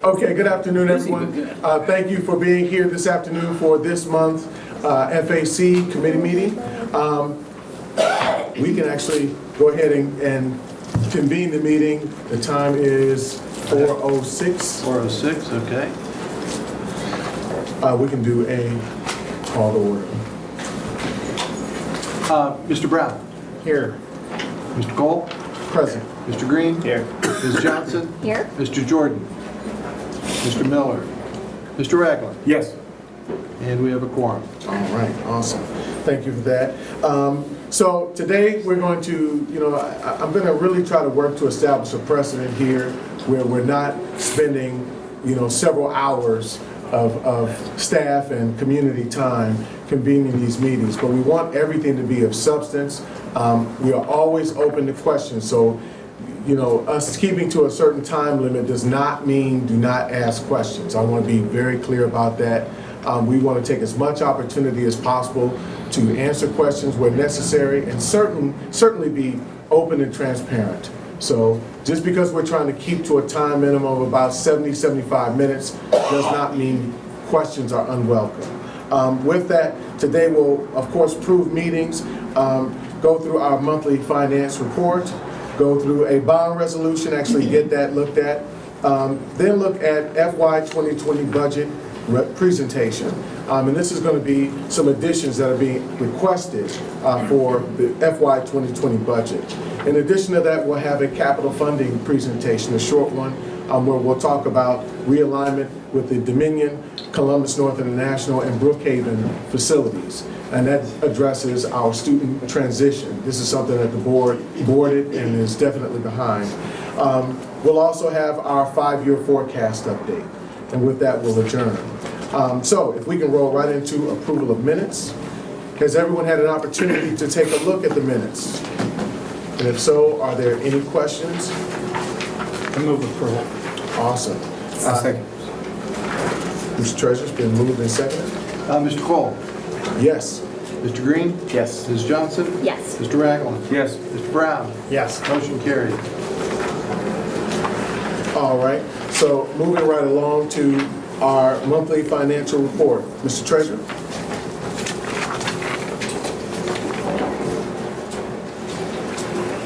Okay, good afternoon, everyone. Thank you for being here this afternoon for this month's FAC committee meeting. We can actually go ahead and convene the meeting. The time is 4:06. 4:06, okay. We can do a call to order. Mr. Brown? Here. Mr. Cole? Present. Mr. Green? Here. Ms. Johnson? Here. Mr. Jordan? Mr. Miller? Mr. Ragland? Yes. And we have a quorum. All right, awesome. Thank you for that. So today we're going to, I'm going to really try to work to establish a precedent here where we're not spending, several hours of staff and community time convening these meetings, but we want everything to be of substance. We are always open to questions, so us keeping to a certain time limit does not mean do not ask questions. I want to be very clear about that. We want to take as much opportunity as possible to answer questions where necessary and certainly be open and transparent. So just because we're trying to keep to a time minimum of about 75 minutes does not mean questions are unwelcome. With that, today we'll, of course, approve meetings, go through our monthly finance report, go through a bond resolution, actually get that looked at, then look at FY 2020 budget presentation. And this is going to be some additions that are being requested for the FY 2020 budget. In addition to that, we'll have a capital funding presentation, a short one, where we'll talk about realignment with the Dominion, Columbus North International, and Brookhaven facilities. And that addresses our student transition. This is something that the board boarded and is definitely behind. We'll also have our 5-year forecast update. And with that, we'll adjourn. So if we can roll right into approval of minutes. Has everyone had an opportunity to take a look at the minutes? And if so, are there any questions? I move approval. Awesome. Second. Mr. Treasurer's been moved and seconded? Mr. Cole? Yes. Mr. Green? Yes. Ms. Johnson? Yes. Mr. Ragland? Yes. Mr. Brown? Yes. Motion carried. All right. So moving right along to our monthly financial report. Mr. Treasurer?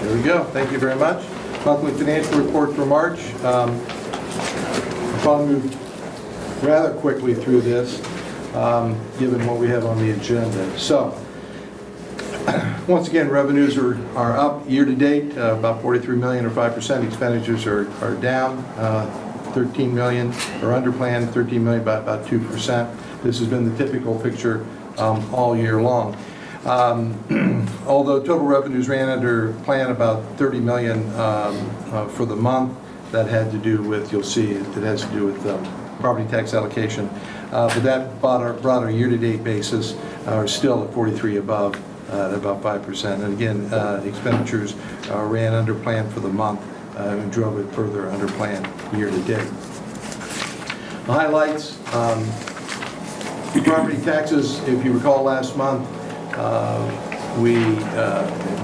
There we go. Thank you very much. Monthly financial report for March. I'll probably move rather quickly through this, given what we have on the agenda. So, once again, revenues are up year to date, about 43 million or 5%. Expenditures are down 13 million, or under plan 13 million by about 2%. This has been the typical picture all year long. Although total revenues ran under plan about 30 million for the month, that had to do with, you'll see, it has to do with property tax allocation. But that brought our year-to-date basis are still at 43 above, at about 5%. And again, expenditures ran under plan for the month and drove it further under plan year-to-date. The highlights, property taxes, if you recall last month, we,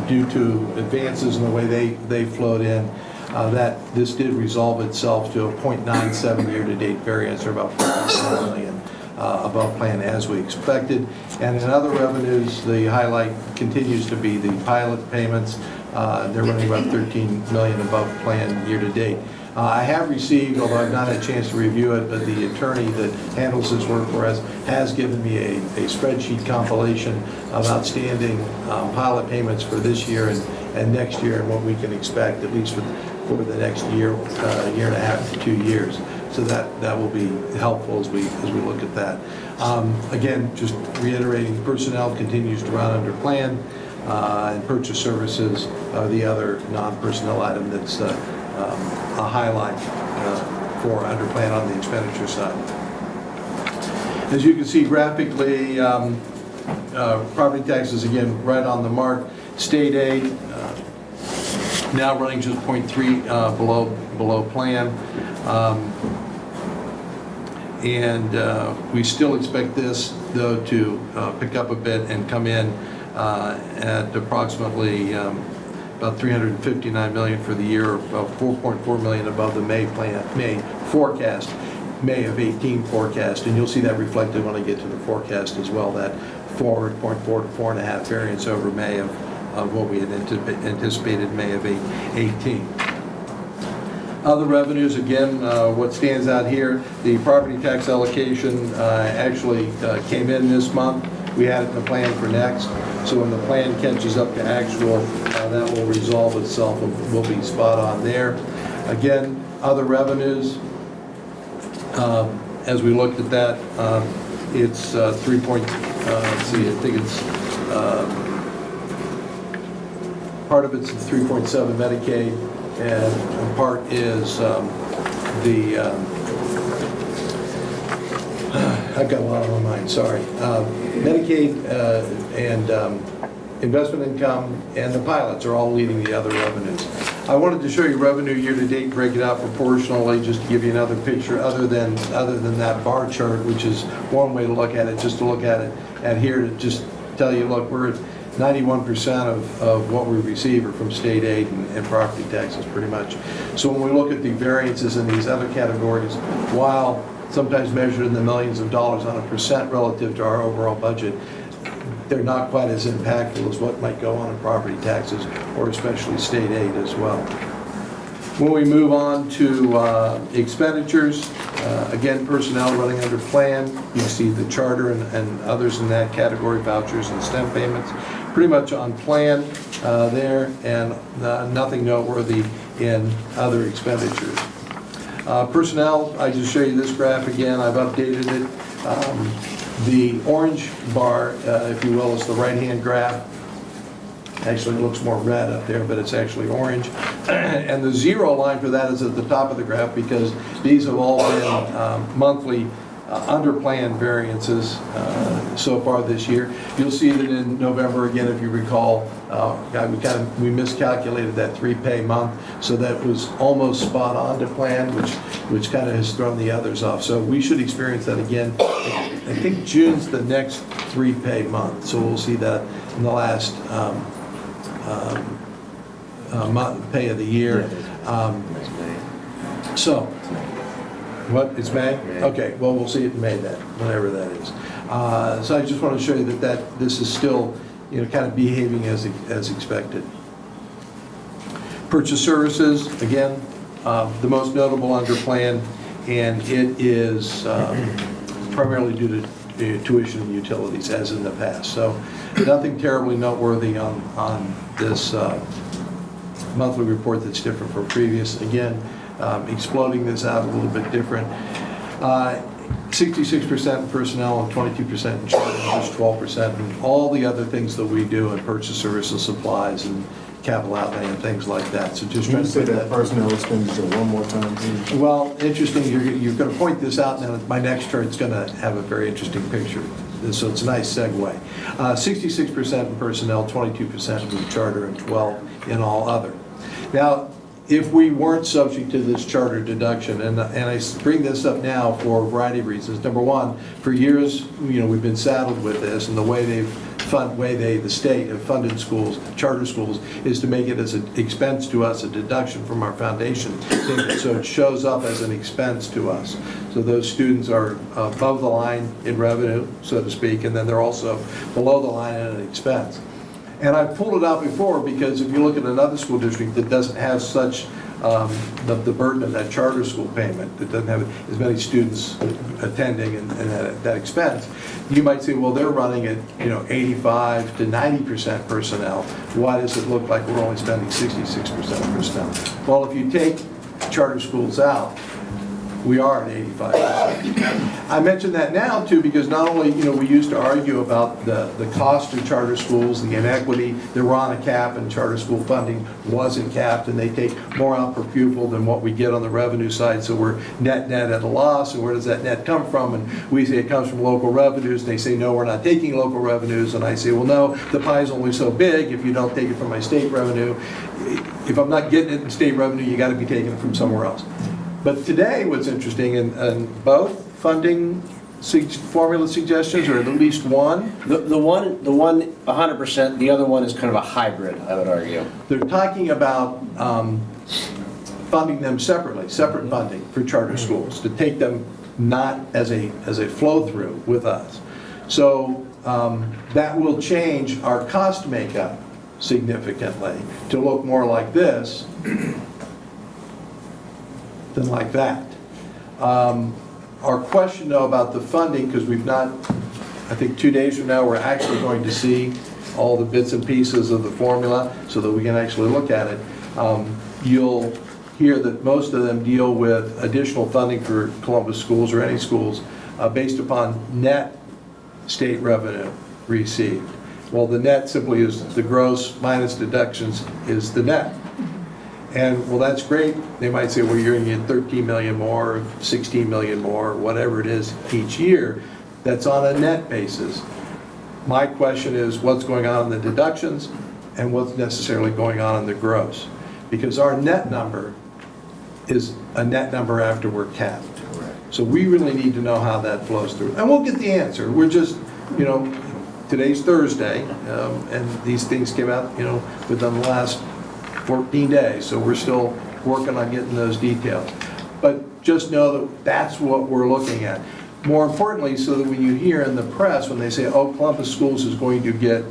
due to advances in the way they flowed in, that this did resolve itself to a 0.97 year-to-date variance, or about 4 million above plan as we expected. And in other revenues, the highlight continues to be the pilot payments. They're running about 13 million above plan year-to-date. I have received, although I've not had a chance to review it, but the attorney that handles this work for us has given me a spreadsheet compilation of outstanding pilot payments for this year and next year, and what we can expect, at least for the next year, year and a half to 2 years. So that will be helpful as we look at that. Again, just reiterating, personnel continues to run under plan, and purchase services are the other non-personnel item that's a highlight for under plan on the expenditure side. As you can see graphically, property taxes again right on the mark. State aid now running just 0.3 below plan, and we still expect this though to pick up a bit and come in at approximately about 359 million for the year, about 4.4 million above the May forecast, May of 18 forecast, and you'll see that reflected when I get to the forecast as well, that 4.4 to 4.5 variance over May of what we had anticipated May of 18. Other revenues, again, what stands out here, the property tax allocation actually came in this month. We had it in the plan for next. So when the plan catches up to actual, that will resolve itself and we'll be spot on there. Again, other revenues, as we looked at that, it's let's see, I think it's, part of it's 3.7 Medicaid, and part is I've got a lot on my mind, sorry. Medicaid and investment income and the pilots are all leading the other revenues. I wanted to show you revenue year-to-date, break it out proportionally, just to give you another picture other than that bar chart, which is one way to look at it, just to look at it at here to just tell you, look, we're at 91% of what we receive are from state aid and property taxes pretty much. So when we look at the variances in these other categories, while sometimes measured in the millions of dollars on a percent relative to our overall budget, they're not quite as impactful as what might go on in property taxes or especially state aid as well. When we move on to expenditures, again, personnel running under plan. You see the charter and others in that category, vouchers and STEM payments, pretty much on plan there, and nothing noteworthy in other expenditures. Personnel, I just show you this graph again. I've updated it. The orange bar, if you will, is the right-hand graph. Actually, it looks more red up there, but it's actually orange. And the zero line for that is at the top of the graph because these have all been monthly under-plan variances so far this year. You'll see that in November, again, if you recall, we miscalculated that 3-pay month, so that was almost spot on to plan, which kind of has thrown the others off. So we should experience that again. I think June's the next 3-pay month, so we'll see that in the last month pay of the year. So, what, it's May? Okay, well, we'll see it in May then, whenever that is. So I just want to show you that this is still, kind of behaving as expected. Purchase services, again, the most notable under plan, and it is primarily due to tuition and utilities, as in the past. So nothing terribly noteworthy on this monthly report that's different from previous. Again, exploding this out a little bit different. 66% in personnel and 22% in charter, just 12% in all the other things that we do in purchase services, supplies, and capital outlay and things like that. So just Can trying you to say put that personnel expenditure one more time, please? Well, interesting, you're going to point this out, and my next chart's going to have a very interesting picture. So it's a nice segue. 66% in personnel, 22% in charter, and 12% in all other. Now, if we weren't subject to this charter deduction, and I bring this up now for a variety of reasons. Number one, for years, we've been saddled with this, and the way the state have funded schools, charter schools, is to make it as an expense to us, a deduction from our foundation payment, so it shows up as an expense to us. So those students are above the line in revenue, so to speak, and then they're also below the line in an expense. And I've pulled it out before because if you look at another school district that doesn't have such the burden of that charter school payment, that doesn't have as many students attending and that expense, you might say, well, they're running at 85 to 90% personnel. Why does it look like we're only spending 66% personnel? Well, if you take charter schools out, we are at 85%. I mention that now too because not only we used to argue about the cost of charter schools, the inequity, that we're on a cap and charter school funding wasn't capped, and they take more out per pupil than what we get on the revenue side, so we're net at a loss. And where does that net come from? And we say it comes from local revenues, and they say no, we're not taking local revenues, and I say, well, no, the pie's only so big if you don't take it from my state revenue. If I'm not getting it in state revenue, you got to be taking it from somewhere else. But today, what's interesting, in both funding formula suggestions, or at least one, The one 100%, the other one is kind of a hybrid, I would argue. they're talking about funding them separately, separate funding for charter schools, to take them not as a flow-through with us. So that will change our cost makeup significantly to look more like this than like that. Our question though about the funding, because we've not, I think 2 days from now, we're actually going to see all the bits and pieces of the formula so that we can actually look at it. You'll hear that most of them deal with additional funding for Columbus schools or any schools based upon net state revenue received. Well, the net simply is the gross minus deductions is the net. And well, that's great. They might say, well, you're going to get 13 million more, 16 million more, whatever it is each year. That's on a net basis. My question is what's going on in the deductions and what's necessarily going on in the gross? Because our net number is a net number after we're capped. So we really need to know how that flows through. And we'll get the answer. We're just, you know, today's Thursday, and these things came out, you know, within the last 14 days. So we're still working on getting those details. But just know that that's what we're looking at. More importantly, so that when you hear in the press, when they say, oh, Columbus Schools is going to get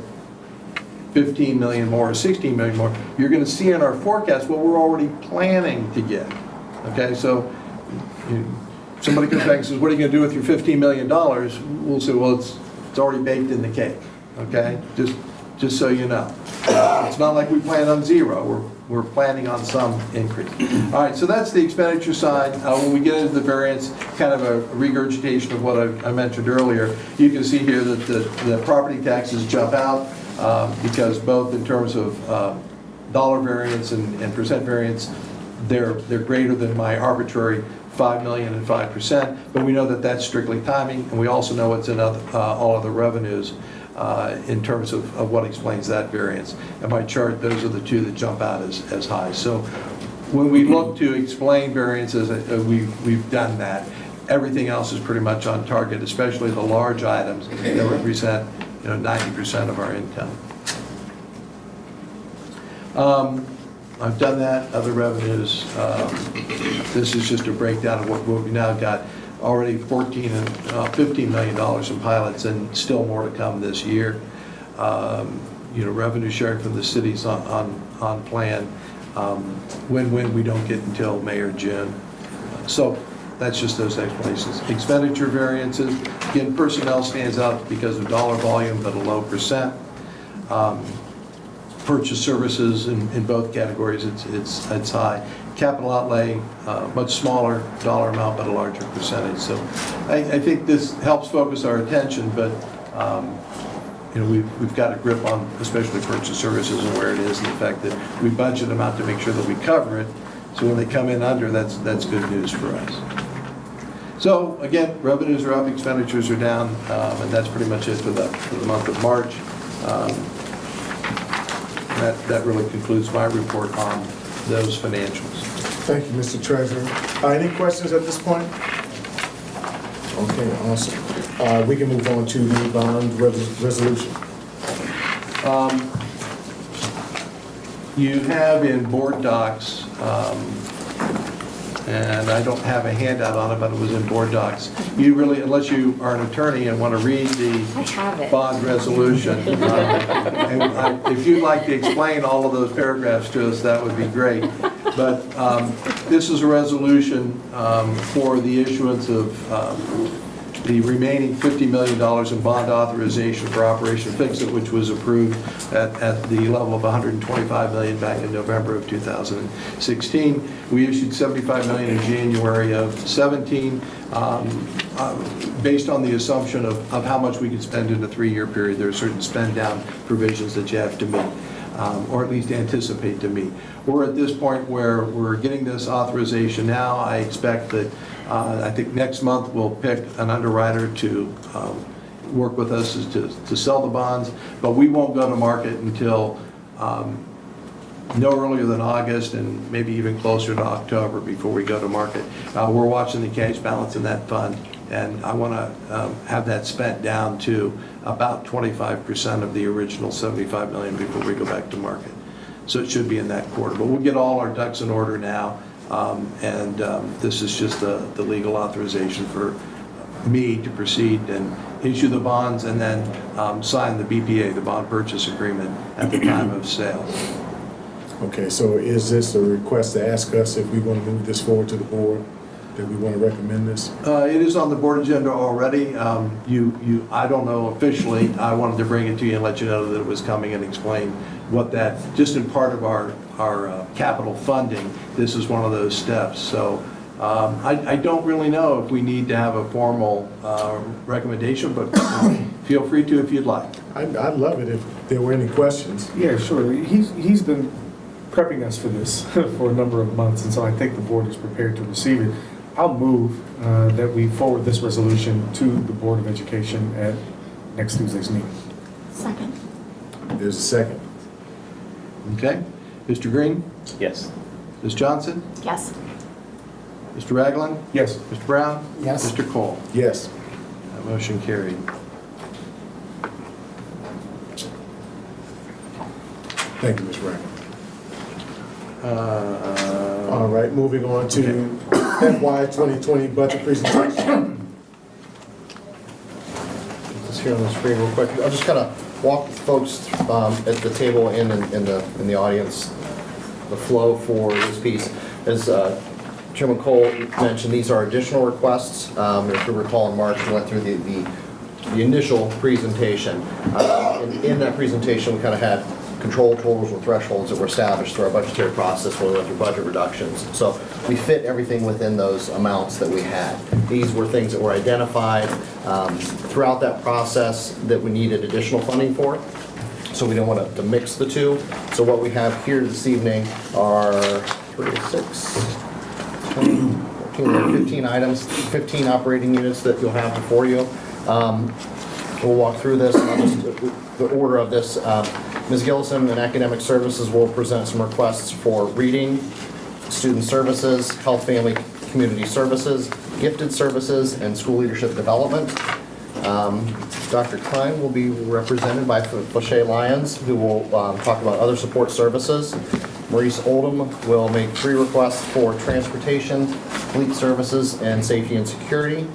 15 million more or 16 million more, you're going to see in our forecast what we're already planning to get. Okay, so somebody comes back and says, what are you going to do with your $15 million? We'll say, well, it's already baked in the cake. Okay, just so you know. It's not like we plan on zero. We're planning on some increase. All right, so that's the expenditure side. When we get into the variance, kind of a regurgitation of what I mentioned earlier, you can see here that the property taxes jump out because both in terms of dollar variance and percent variance, they're greater than my arbitrary 5 million and 5%, but we know that that's strictly timing, and we also know what's in all other revenues in terms of what explains that variance. And my chart, those are the two that jump out as high. So when we look to explain variances, we've done that. Everything else is pretty much on target, especially the large items that represent 90% of our income. I've done that, other revenues. This is just a breakdown of what we now got. Already $14 and $15 million in pilots, and still more to come this year. Revenue sharing from the cities on plan. When we don't get until May or June. So that's just those explanations. Expenditure variances. Again, personnel stands out because of dollar volume, but a low percent. Purchase services in both categories, it's high. Capital outlay, much smaller dollar amount, but a larger percentage. So I think this helps focus our attention, but we've got a grip on especially purchase services and where it is, and the fact that we budget them out to make sure that we cover it. So when they come in under, that's good news for us. So again, revenues are up, expenditures are down, and that's pretty much it for the month of March. That really concludes my report on those financials. Thank you, Mr. Treasurer. Any questions at this point? Okay, awesome. We can move on to the bond resolution. You have in board docs, and I don't have a handout on it, but it was in board docs. You really, unless you are an attorney and want to read the bond resolution, if you'd like to explain all of those paragraphs to us, that would be great. But this is a resolution for the issuance of the remaining $50 million in bond authorization for Operation Fix-It, which was approved at the level of $125 million back in November of 2016. We issued $75 million in January of 17, based on the assumption of how much we could spend in a 3-year period. There are certain spend down provisions that you have to meet, or at least anticipate to meet. We're at this point where we're getting this authorization now. I expect that I think next month we'll pick an underwriter to work with us to sell the bonds, but we won't go to market until no earlier than August, and maybe even closer to October before we go to market. We're watching the cash balance in that fund, and I want to have that spent down to about 25% of the original $75 million before we go back to market. So it should be in that quarter, but we'll get all our ducks in order now This is just the legal authorization for me to proceed and issue the bonds and then sign the BPA, the bond purchase agreement, at the time of sale. Okay, so is this a request to ask us if we want to move this forward to the board, that we want to recommend this? It is on the board agenda already. I don't know officially. I wanted to bring it to you and let you know that it was coming and explain what that, just in part of our capital funding, this is one of those steps. So I don't really know if we need to have a formal recommendation, but feel free to if you'd like. I'd love it if there were any questions. Yeah, sure. He's been prepping us for this for a number of months, and so I think the board is prepared to receive it. I'll move that we forward this resolution to the Board of Education at next Tuesday's meeting. Second. There's a second. Okay? Mr. Green? Yes. Ms. Johnson? Yes. Mr. Ragland? Yes. Mr. Brown? Yes. Mr. Cole? Yes. That motion carried. Thank you, Ms. Ragland. All right, moving on to FY 2020 budget presentation. Just here on the screen real quick. I'll just kind of walk folks at the table and in the audience, the flow for this piece. As Chairman Cole mentioned, these are additional requests. If you recall, in March, we went through the initial presentation. And in that presentation, we kind of had control totals or thresholds that were established through our budgetary process when we went through budget reductions. So we fit everything within those amounts that we had. These were things that were identified throughout that process that we needed additional funding for. So we didn't want to mix the two. So what we have here this evening are 3, 6, 10, 14, 15 items, 15 operating units that you'll have before you. We'll walk through this, and I'll just, the order of this. Ms. Gillison in Academic Services will present some requests for reading, student services, health, family, community services, gifted services, and school leadership development. Dr. Klein will be represented by Flashay Lyons, who will talk about other support services. Maurice Oldham will make 3 requests for transportation, fleet services, and safety and security.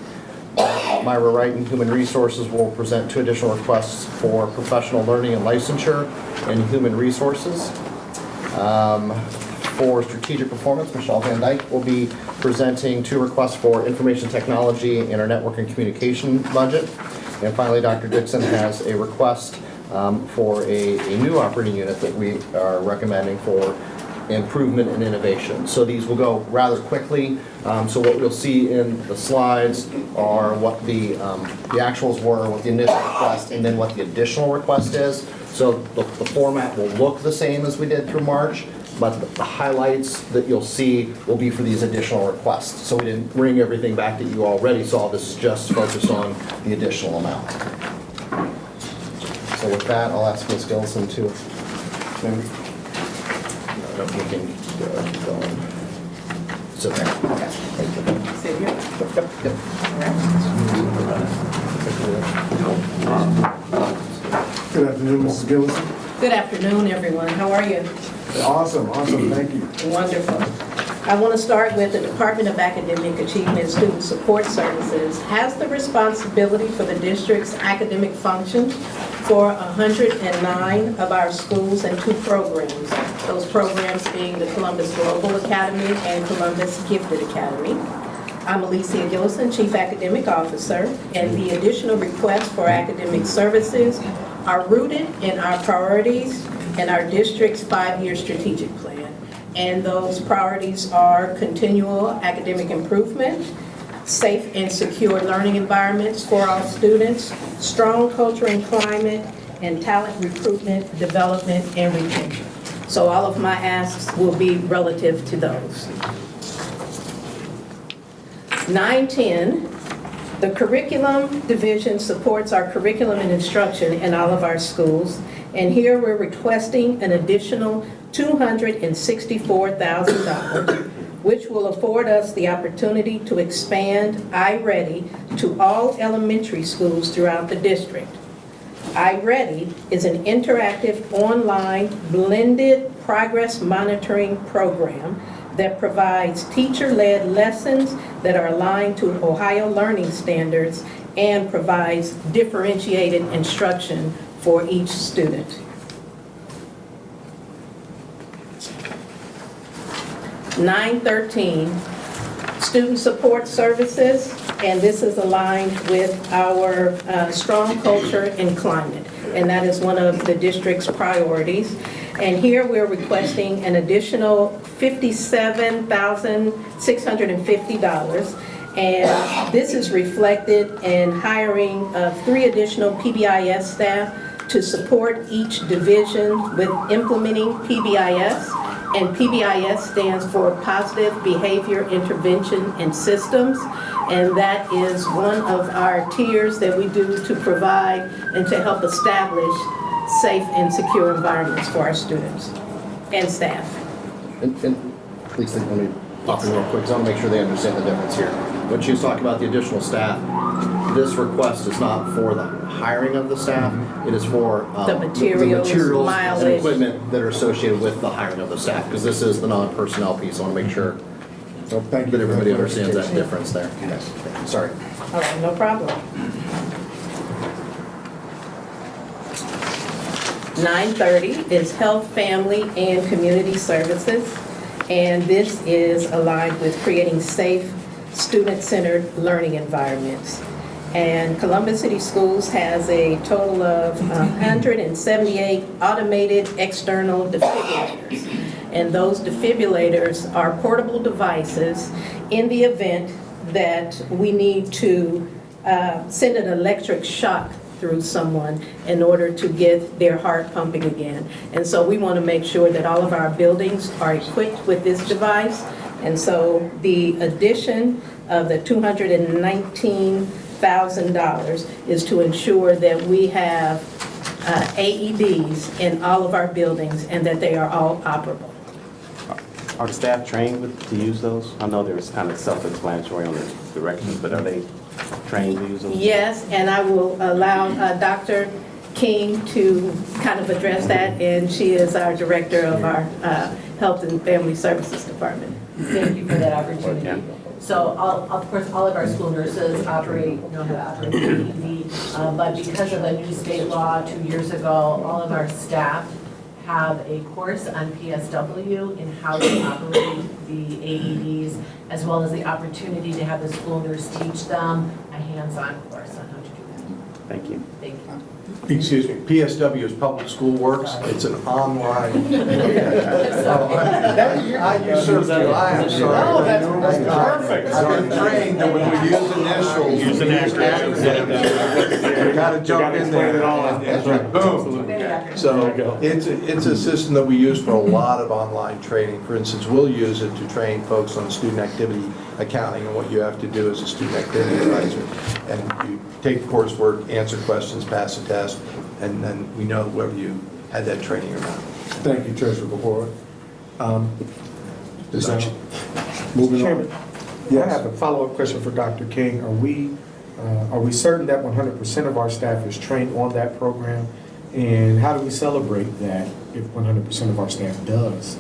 Myra Wright in Human Resources will present 2 additional requests for professional learning and licensure and human resources. For strategic performance, Michelle Van Dyke will be presenting 2 requests for information technology and our network and communication budget. And finally, Dr. Dixon has a request for a new operating unit that we are recommending for improvement and innovation. So these will go rather quickly. So what you'll see in the slides are what the actuals were, what the initial request, and then what the additional request is. So the format will look the same as we did through March, but the highlights that you'll see will be for these additional requests. So we didn't bring everything back that you already saw. This is just focused on the additional amount. So with that, I'll ask Ms. Gillison to maybe. We can keep going. Sit there. Okay. Thank you. Sit here. Good afternoon, Mrs. Gillison. Good afternoon, everyone. How are you? Awesome, thank you. Wonderful. I want to start with the Department of Academic Achievement and Student Support Services has the responsibility for the district's academic functions for 109 of our schools and 2 programs. Those programs being the Columbus Global Academy and Columbus Gifted Academy. I'm Alicia Gillison, Chief Academic Officer, and the additional requests for academic services are rooted in our priorities and our district's 5-year strategic plan. And those priorities are continual academic improvement, safe and secure learning environments for all students, strong culture and climate, and talent recruitment, development, and retention. So all of my asks will be relative to those. 910, the curriculum division supports our curriculum and instruction in all of our schools. And here we're requesting an additional $264,000, which will afford us the opportunity to expand iReady to all elementary schools throughout the district. iReady is an interactive online blended progress monitoring program that provides teacher-led lessons that are aligned to Ohio learning standards and provides differentiated instruction for each student. 913, student support services, and this is aligned with our strong culture and climate, and that is one of the district's priorities. And here we're requesting an additional $57,650, and this is reflected in hiring of 3 additional PBIS staff to support each division with implementing PBIS. And PBIS stands for Positive Behavior Intervention and Systems, and that is one of our tiers that we do to provide and to help establish safe and secure environments for our students and staff. And please let me pop in real quick, because I want to make sure they understand the difference here. When she was talking about the additional staff, this request is not for the hiring of the staff, it is for The materials, and mileage. equipment that are associated with the hiring of the staff, because this is the non-personnel piece. I want to make sure So thank you. that everybody for that understands that clarification. difference there. Sorry. All right, no problem. 930 is Health, Family, and Community Services, and this is aligned with creating safe, student-centered learning environments. And Columbus City Schools has a total of 178 automated external defibrillators. And those defibrillators are portable devices in the event that we need to send an electric shock through someone in order to get their heart pumping again. And so we want to make sure that all of our buildings are equipped with this device. And so the addition of the $219,000 is to ensure that we have AEDs in all of our buildings and that they are all operable. Are the staff trained to use those? I know there's kind of self-explanatory on the directions, but are they trained to use them? Yes, and I will allow Dr. King to kind of address that, and she is our director of our Health and Family Services Department. Thank you for that opportunity. Okay. So, of course, all of our school nurses know how to operate the AED, but because of a new state law 2 years ago, all of our staff have a course on PSW in how to operate the AEDs, as well as the opportunity to have the school nurse teach them a hands-on course on how to do that. Thank you. Thank you. Excuse me. PSW is Public School Works. It's an online. I usurped you. I am sorry. Oh, that's perfect. I've been trained that when we use initials, we use acronyms. You gotta jump in there. Boom. So it's a system that we use for a lot of online training. For instance, we'll use it to train folks on student activity accounting and what you have to do as a student activity advisor. And you take the coursework, answer questions, pass a test, and then we know whether you had that training or not. Thank you, Treasurer Before. Moving Chairman, on. I Yes. have a follow-up question for Dr. King. Are we certain that 100% of our staff is trained on that program? And how do we celebrate that if 100% of our staff does,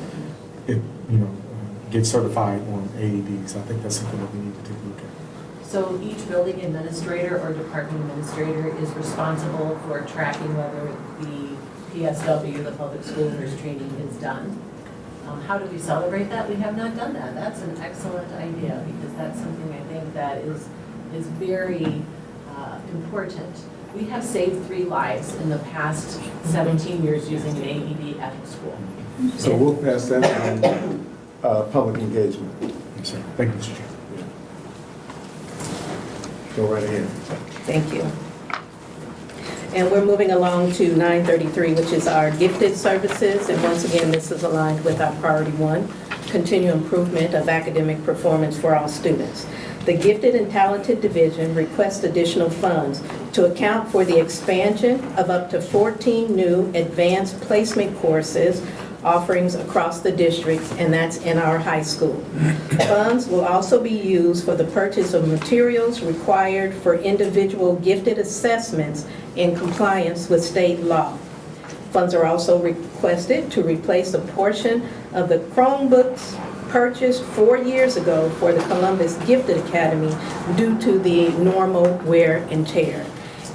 get certified on AEDs? I think that's something that we need to take a look at. So each building administrator or department administrator is responsible for tracking whether the PSW, the public school nurse training, is done. How do we celebrate that? We have not done that. That's an excellent idea, because that's something I think that is very important. We have saved 3 lives in the past 17 years using an AED at the school. So we'll pass that on, public engagement. Yes, sir. Thank you, Mr. Chairman. Go right ahead. Thank you. And we're moving along to 933, which is our gifted services. And once again, this is aligned with our priority 1, continued improvement of academic performance for all students. The Gifted and Talented Division requests additional funds to account for the expansion of up to 14 new advanced placement courses offerings across the district, and that's in our high school. Funds will also be used for the purchase of materials required for individual gifted assessments in compliance with state law. Funds are also requested to replace a portion of the Chromebooks purchased 4 years ago for the Columbus Gifted Academy due to the normal wear and tear.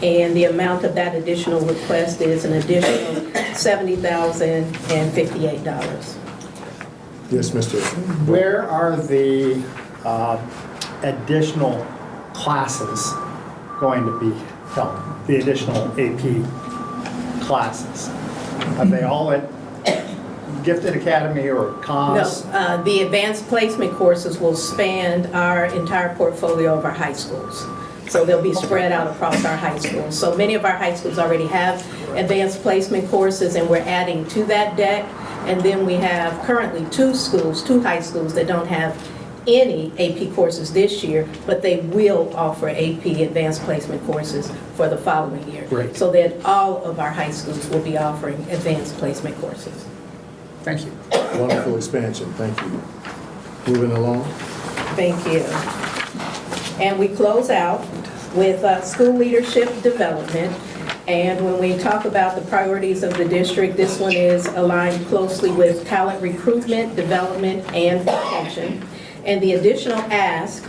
And the amount of that additional request is an additional $70,058. Yes, Mr. Where are the additional classes going to be held? The additional AP classes? Are they all at Gifted Academy or No, COS? the advanced placement courses will span our entire portfolio of our high schools. So they'll be spread out across our high schools. So many of our high schools already have advanced placement courses, and we're adding to that deck. And then we have currently two high schools that don't have any AP courses this year, but they will offer AP advanced placement courses for the following year. Great. So that all of our high schools will be offering advanced placement courses. Thank you. Wonderful expansion, thank you. Moving along. Thank you. And we close out with school leadership development. And when we talk about the priorities of the district, this one is aligned closely with talent recruitment, development, and retention. And the additional ask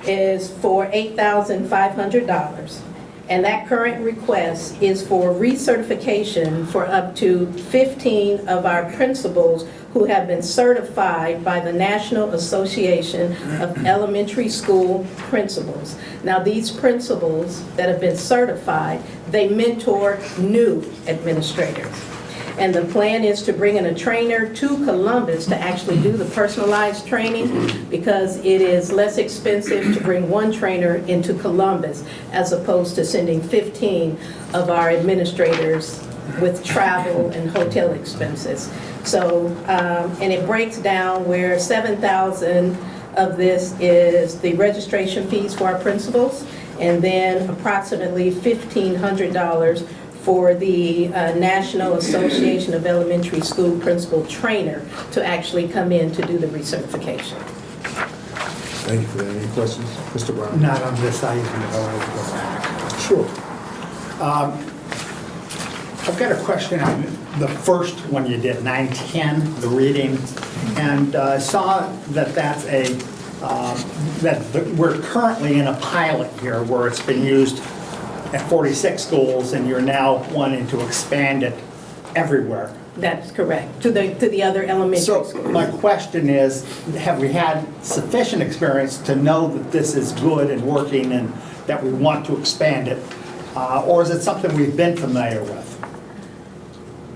is for $8,500. And that current request is for recertification for up to 15 of our principals who have been certified by the National Association of Elementary School Principals. Now, these principals that have been certified, they mentor new administrators. And the plan is to bring in a trainer to Columbus to actually do the personalized training, because it is less expensive to bring one trainer into Columbus as opposed to sending 15 of our administrators with travel and hotel expenses. So, and it breaks down where $7,000 of this is the registration fees for our principals, and then approximately $1,500 for the National Association of Elementary School Principal Trainer to actually come in to do the recertification. Thank you for that. Any questions? Mr. Brown? Not on this item, but I'll go back. Sure. I've got a question on the first one you did, 910, the reading, and saw that that's we're currently in a pilot here where it's been used at 46 schools, and you're now wanting to expand it everywhere. That's correct, to the other elementary So schools. my question is, have we had sufficient experience to know that this is good and working and that we want to expand it? Or is it something we've been familiar with?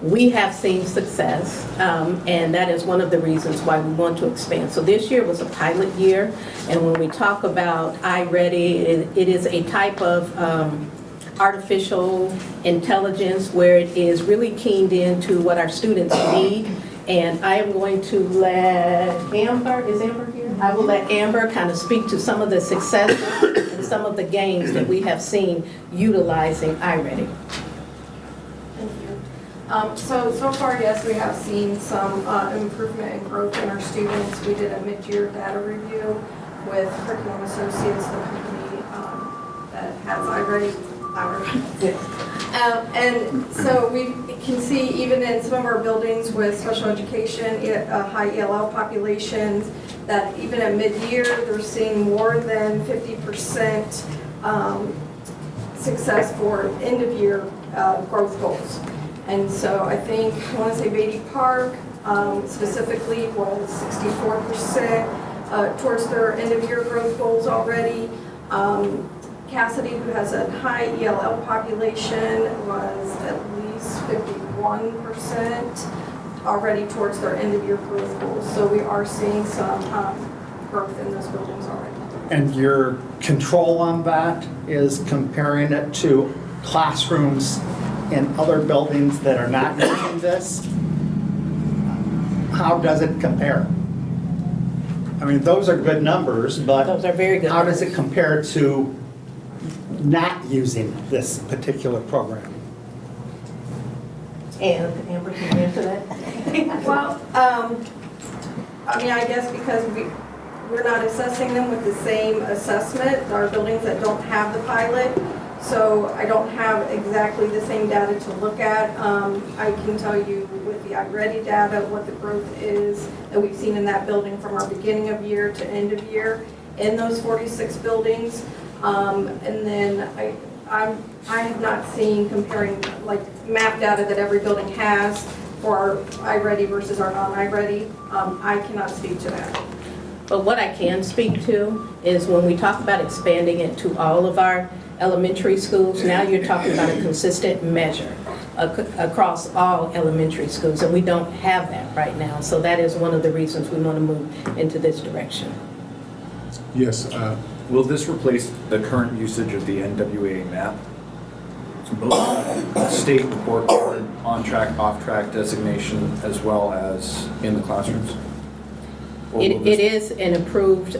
We have seen success, and that is one of the reasons why we want to expand. So this year was a pilot year, and when we talk about iReady, it is a type of artificial intelligence where it is really keyed into what our students need. And I am going to let Amber, is Amber here? I will let Amber kind of speak to some of the successes and some of the gains that we have seen utilizing iReady. Thank you. So far, yes, we have seen some improvement and growth in our students. We did a mid-year data review with Curriculum Associates, the company that has iReady. And so we can see even in some of our buildings with special education, high ELL populations, that even at mid-year, they're seeing more than 50% success for end-of-year growth goals. And so I think, I want to say Beatty Park specifically was 64% towards their end-of-year growth goals already. Cassidy, who has a high ELL population, was at least 51% already towards their end-of-year growth goals. So we are seeing some growth in those buildings already. And your control on that is comparing it to classrooms in other buildings that are not using this? How does it compare? I mean, those are good numbers, but Those are very good how does it numbers. compare to not using this particular program? And Amber, can you answer that? Well, I mean, I guess because we're not assessing them with the same assessment, our buildings that don't have the pilot, so I don't have exactly the same data to look at. I can tell you with the iReady data what the growth is that we've seen in that building from our beginning of year to end of year in those 46 buildings. And then I have not seen comparing like map data that every building has for our iReady versus our non-iReady. I cannot speak to that. But what I can speak to is when we talk about expanding it to all of our elementary schools, now you're talking about a consistent measure across all elementary schools, and we don't have that right now. So that is one of the reasons we want to move into this direction. Yes, Will this replace the current usage of the NWA map? So both state report card, on-track, off-track designation, as well as in the classrooms? Or will It is an approved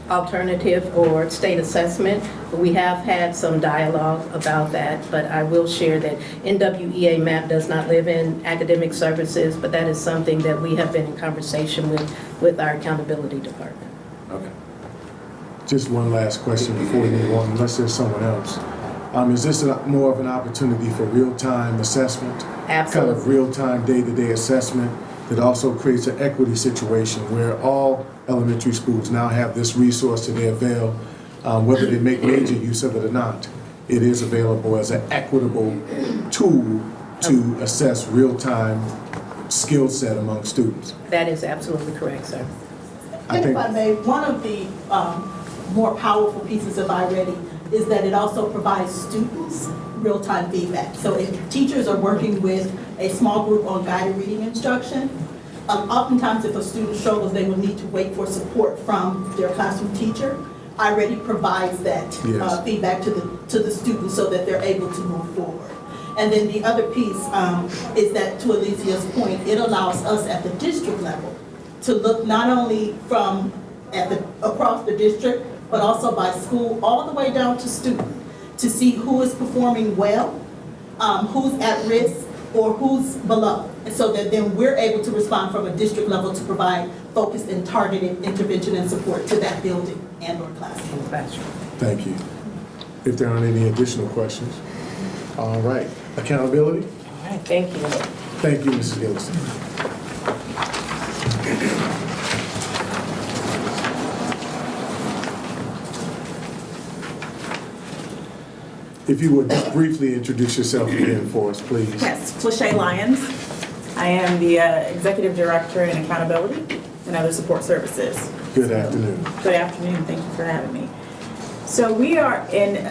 alternative or state assessment. We have had some dialogue about that, but I will share that NWEA MAP does not live in academic services, but that is something that we have been in conversation with our accountability department. Okay. just one last question before we move on, unless there's someone else. Is this more of an opportunity for real-time assessment? Absolutely. Kind of real-time, day-to-day assessment that also creates an equity situation where all elementary schools now have this resource to their avail, whether they make major use of it or not. It is available as an equitable tool to assess real-time skill set among students. That is absolutely correct, sir. And if I may, one of the more powerful pieces of iReady is that it also provides students real-time feedback. So if teachers are working with a small group on guided reading instruction, oftentimes if a student struggles, they will need to wait for support from their classroom teacher. iReady provides that feedback to the students so that they're able to move forward. And then the other piece is that, to Alicia's point, it allows us at the district level to look not only from across the district, but also by school, all the way down to student, to see who is performing well, who's at risk, or who's below. And so that then we're able to respond from a district level to provide focused and targeted intervention and support to that building and or classroom. Thank you. If there aren't any additional questions. All right. Accountability? All right, thank you. Thank you, Mrs. Gillison. If you would just briefly introduce yourself again for us, please. Yes, Flashay Lyons. I am the Executive Director in Accountability and Other Support Services. Good afternoon. Good afternoon, thank you for having me. So we are in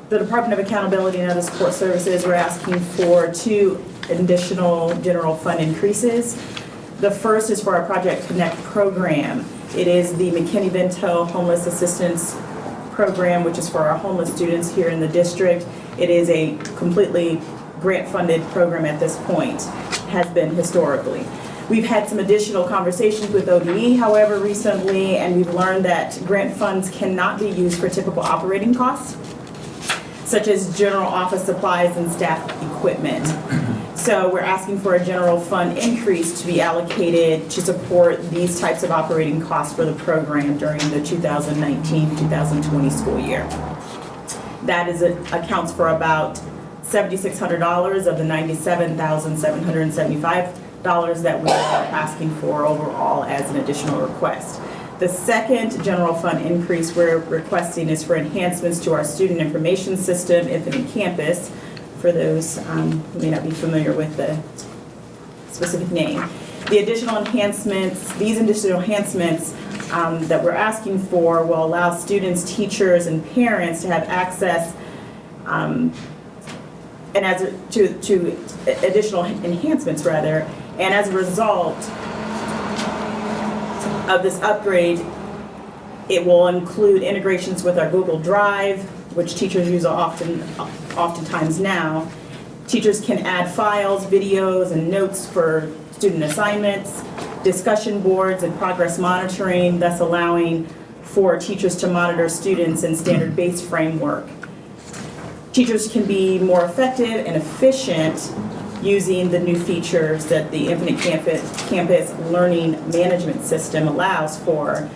the Department of Accountability and Other Support Services. We're asking for 2 additional general fund increases. The first is for our Project Connect program. It is the McKinney-Vento Homeless Assistance Program, which is for our homeless students here in the district. It is a completely grant-funded program at this point, has been historically. We've had some additional conversations with ODE, however, recently, and we've learned that grant funds cannot be used for typical operating costs, such as general office supplies and staff equipment. So we're asking for a general fund increase to be allocated to support these types of operating costs for the program during the 2019-2020 school year. That accounts for about $7,600 of the $97,775 that we are asking for overall as an additional request. The second general fund increase we're requesting is for enhancements to our student information system, Infinite Campus, for those who may not be familiar with the specific name. The additional enhancements, these additional enhancements that we're asking for will allow students, teachers, and parents to have access to additional enhancements rather, and as a result of this upgrade, it will include integrations with our Google Drive, which teachers use oftentimes now. Teachers can add files, videos, and notes for student assignments, discussion boards, and progress monitoring, thus allowing for teachers to monitor students in standard-based framework. Teachers can be more effective and efficient using the new features that the Infinite Campus Learning Management System allows for,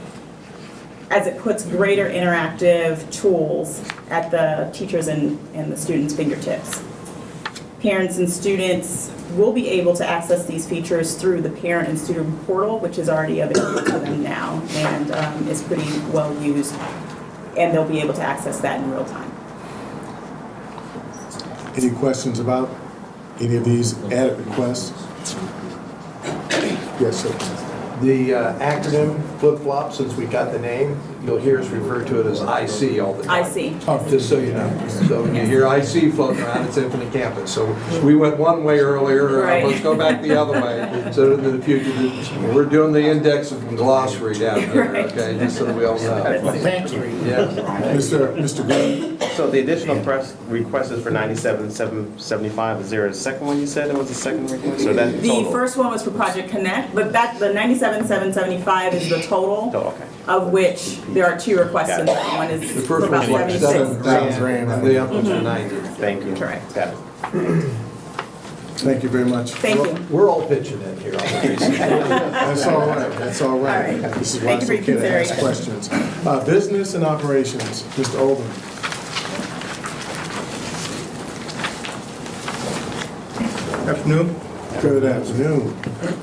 as it puts greater interactive tools at the teachers and the students' fingertips. Parents and students will be able to access these features through the parent and student portal, which is already available to them now and is pretty well used. And they'll be able to access that in real time. Any questions about any of these added requests? Yes, sir. The acronym flip-flop, since we got the name, you'll hear us refer to it as IC all the time. IC. Just so you know. So when you hear IC floating around, it's Infinite Campus. So we went one way earlier, Right. let's go back the other way. So in the future, we're doing the index and glossary down here, Right. okay, just so that we all know. Thank you. Yeah. Mr. Green? So the additional request is for 97,775. Is there a second one you said? There was a second request? Or that The total? first one was for Project Connect, but the 97,775 is the total, Oh, okay. of which there are 2 requests in Got it. that. One is The for first about one's like 76. 7,000 and the other one's are 90. Thank you. Correct. Got it. Thank you very much. Thank you. We're all pitching in here. That's all right, that's all right. All right. This is why Thank it's you for your okay to ask consideration. questions. Business and operations, Mr. Oldham. Afternoon. Good afternoon.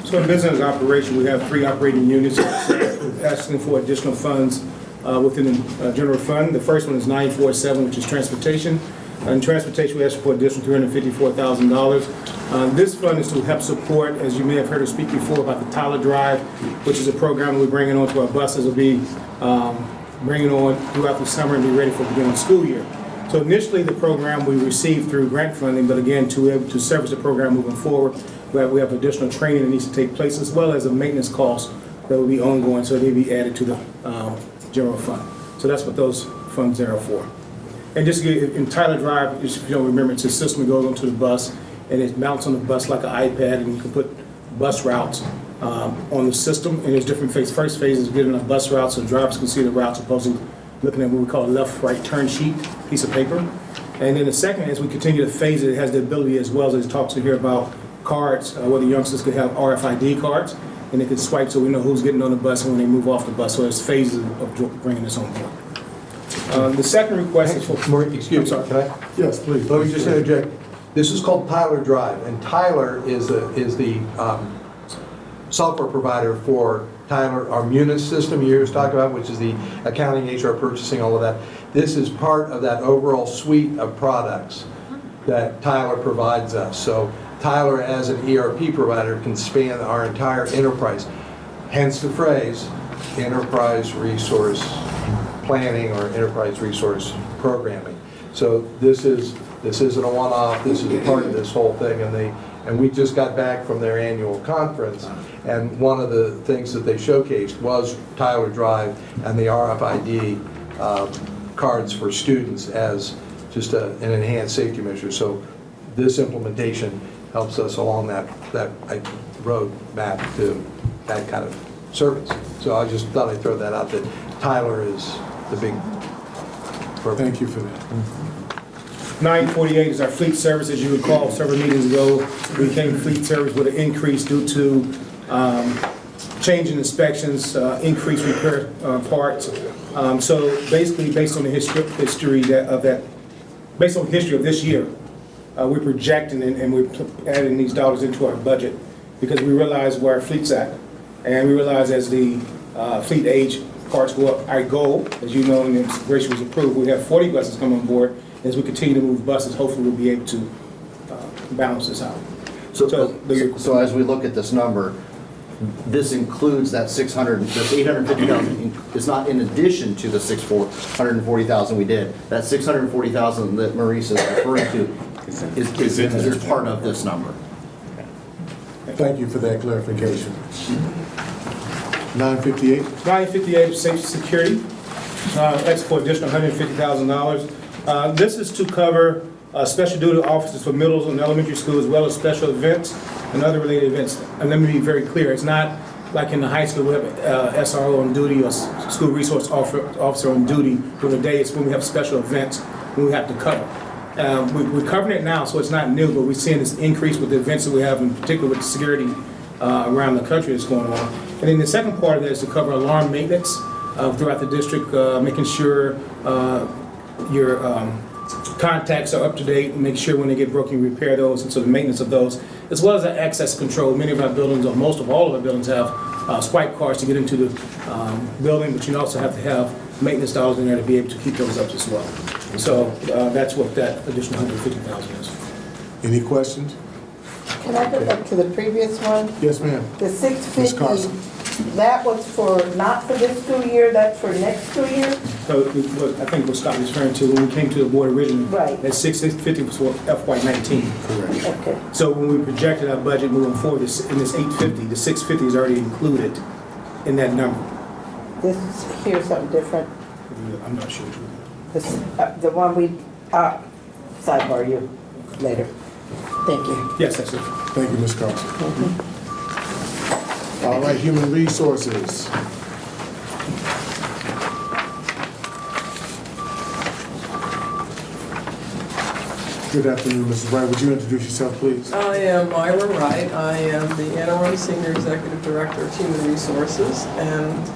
So in business operation, we have 3 operating units asking for additional funds within the general fund. The first one is 947, which is transportation. In transportation, we asked for additional $354,000. This fund is to help support, as you may have heard us speak before, about the Tyler Drive, which is a program we're bringing on to our buses. Will be bringing on throughout the summer and be ready for the beginning of the school year. So initially, the program we received through grant funding, but again, to be able to service the program moving forward, we have additional training that needs to take place, as well as a maintenance cost that will be ongoing, so they'll be added to the general fund. So that's what those funds are for. And just to get, in Tyler Drive, if you don't remember, it's a system that goes onto the bus, and it mounts on the bus like an iPad, and you can put bus routes on the system, and there's different phases. First phase is getting a bus route so drivers can see the routes, opposed to looking at what we call a left-right turn sheet, piece of paper. And then the second, as we continue to phase it, it has the ability, as well as it talks to here about cards, where the youngsters could have RFID cards, and they could swipe so we know who's getting on the bus and when they move off the bus. So there's phases of bringing this on board. The second request is for... Excuse me, can I? Yes, please. Let me just interject. This is called Tyler Drive, and Tyler is the software provider for Tyler, our Munis system you was talking about, which is the accounting, HR, purchasing, all of that. This is part of that overall suite of products that Tyler provides us. So Tyler, as an ERP provider, can span our entire enterprise. Hence the phrase, enterprise resource planning or enterprise resource programming. So this isn't a one-off, this is a part of this whole thing, and we just got back from their annual conference, and one of the things that they showcased was Tyler Drive and the RFID cards for students as just an enhanced safety measure. So this implementation helps us along that road map to that kind of service. So I just thought I'd throw that out, that Tyler is the big program. Thank you for that. 948 is our fleet service. As you recall, several meetings ago, we came to fleet service with an increase due to change in inspections, increased repair parts. So basically, based on the history of this year, we're projecting and we're adding these dollars into our budget because we realize where our fleet's at. And we realize as the fleet age parts go up, our goal, as you know, and the integration was approved, we have 40 buses come on board. As we continue to move buses, hopefully we'll be able to balance this out. So as we look at this number, this includes that 850,000. It's not in addition to the 640,000 we did. That 640,000 that Marisa is referring to is part of this number. Thank you for that clarification. 958. 958 is safety security. That's for additional $150,000. This is to cover special duty officers for middle and elementary school, as well as special events and other related events. And let me be very clear, it's not like in the high school we have SRO on duty or school resource officer on duty during the day. It's when we have special events when we have to cover. We're covering it now, so it's not new, but we're seeing this increase with the events that we have, in particular with the security around the country that's going on. And then the second part of that is to cover alarm maintenance throughout the district, making sure your contacts are up to date, and make sure when they get broken, you repair those, and so the maintenance of those, as well as the access control. Many of our buildings, or most of all of our buildings, have swipe cards to get into the building, but you also have to have maintenance dollars in there to be able to keep those up as well. So that's what that additional $150,000 is. Any questions? Can I go back to the previous one? Yes, ma'am. The Ms. Carson. 650, that was for, not for this school year, that's for next school year? So what I think what Scott was referring to, when we came to the board originally, Right. that 650 was for FY19. Correct. Okay. So when we projected our budget moving forward, in this 850, the 650 is already included in that number. This is, here's something different. I'm not sure. This, the one we, sidebar you later. Thank you. Yes, that's it. Thank you, Ms. Carson. All right, human resources. Good afternoon, Mrs. Wright. Would you introduce yourself, please? I am Myra Wright. I am the interim senior executive director of human resources, and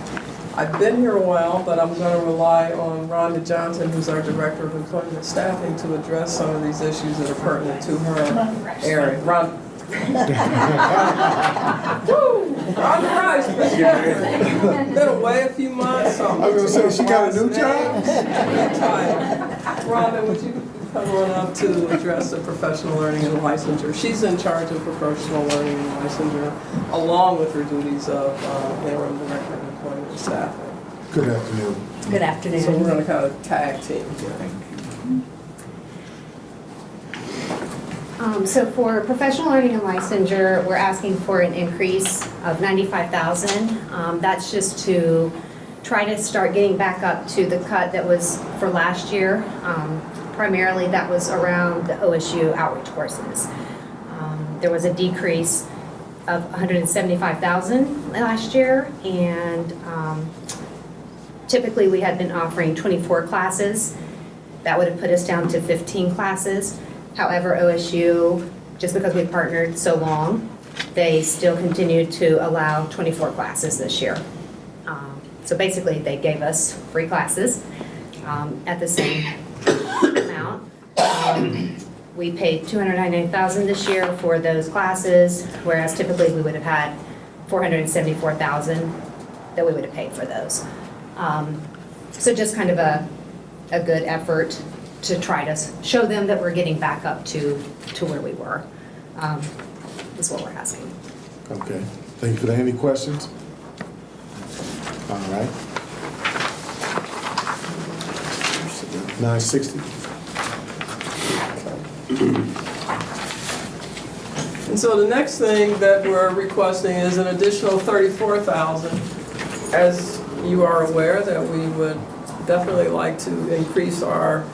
I've been here a while, but I'm going to rely on Rhonda Johnson, who's our director of employment and staffing, to address some of these issues that are pertinent to her area. Rhonda. Woo! Rhonda Rice, been away a few months. So I was going to say, she got a new job? Rhonda, would you come on up to address the professional learning and licensure? She's in charge of professional learning and licensure, along with her duties of interim director of employment and staffing. Good afternoon. Good afternoon. So we're going to kind of tag team here. So for professional learning and licensure, we're asking for an increase of $95,000. That's just to try to start getting back up to the cut that was for last year. Primarily that was around the OSU outreach courses. There was a decrease of $175,000 last year, and typically we had been offering 24 classes. That would have put us down to 15 classes. However, OSU, just because we partnered so long, they still continued to allow 24 classes this year. So basically, they gave us free classes at the same amount. We paid $299,000 this year for those classes, whereas typically we would have had $474,000 that we would have paid for those. So just kind of a good effort to try to show them that we're getting back up to where we were, is what we're asking. Okay, thank you for that. Any questions? All right. 960. And so the next thing that we're requesting is an additional $34,000. As you are aware, that we would definitely like to increase our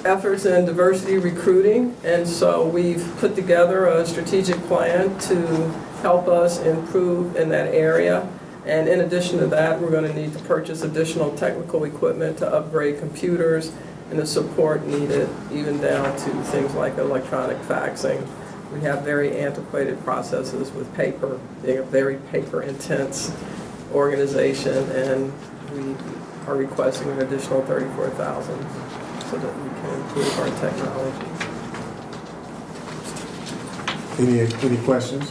efforts in diversity recruiting, and so we've put together a strategic plan to help us improve in that area. And in addition to that, we're going to need to purchase additional technical equipment to upgrade computers and the support needed, even down to things like electronic faxing. We have very antiquated processes with paper, being a very paper-intense organization, and we are requesting an additional $34,000 so that we can improve our technology. Any questions?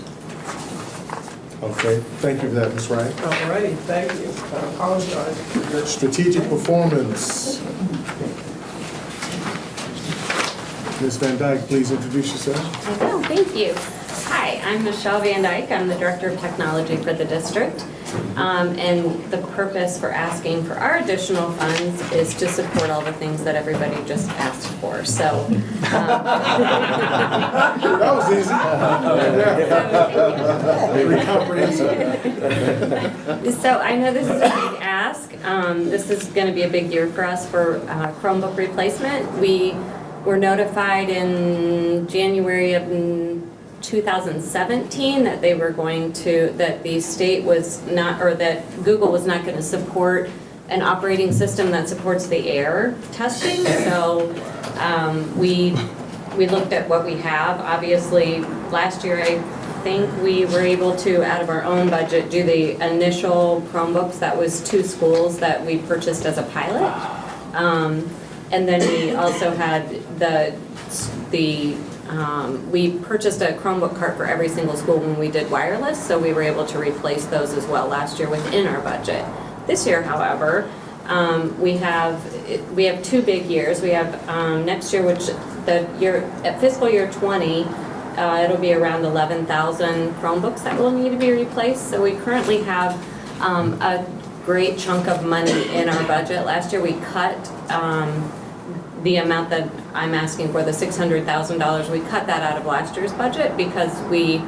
Okay, thank you for that, Ms. Wright. All righty, thank you. I apologize for your Strategic performance. Ms. Van Dyke, please introduce yourself. I will, thank you. Hi, I'm Michelle Van Dyke. I'm the Director of Technology for the district. And the purpose for asking for our additional funds is to support all the things that everybody just asked for. So that was easy. So I know this is a big ask. This is going to be a big year for us for Chromebook replacement. We were notified in January of 2017 that they were going to, that the state was not, or that Google was not going to support an operating system that supports the AIR testing. So we looked at what we have. Obviously, last year I think we were able to, out of our own budget, do the initial Chromebooks. That was 2 schools that we purchased as a pilot. And then we also had we purchased a Chromebook cart for every single school when we did wireless, so we were able to replace those as well last year within our budget. This year, however, we have 2 big years. We have next year, which at fiscal year 20, it'll be around 11,000 Chromebooks that will need to be replaced. So we currently have a great chunk of money in our budget. Last year we cut the amount that I'm asking for, the $600,000, we cut that out of last year's budget because we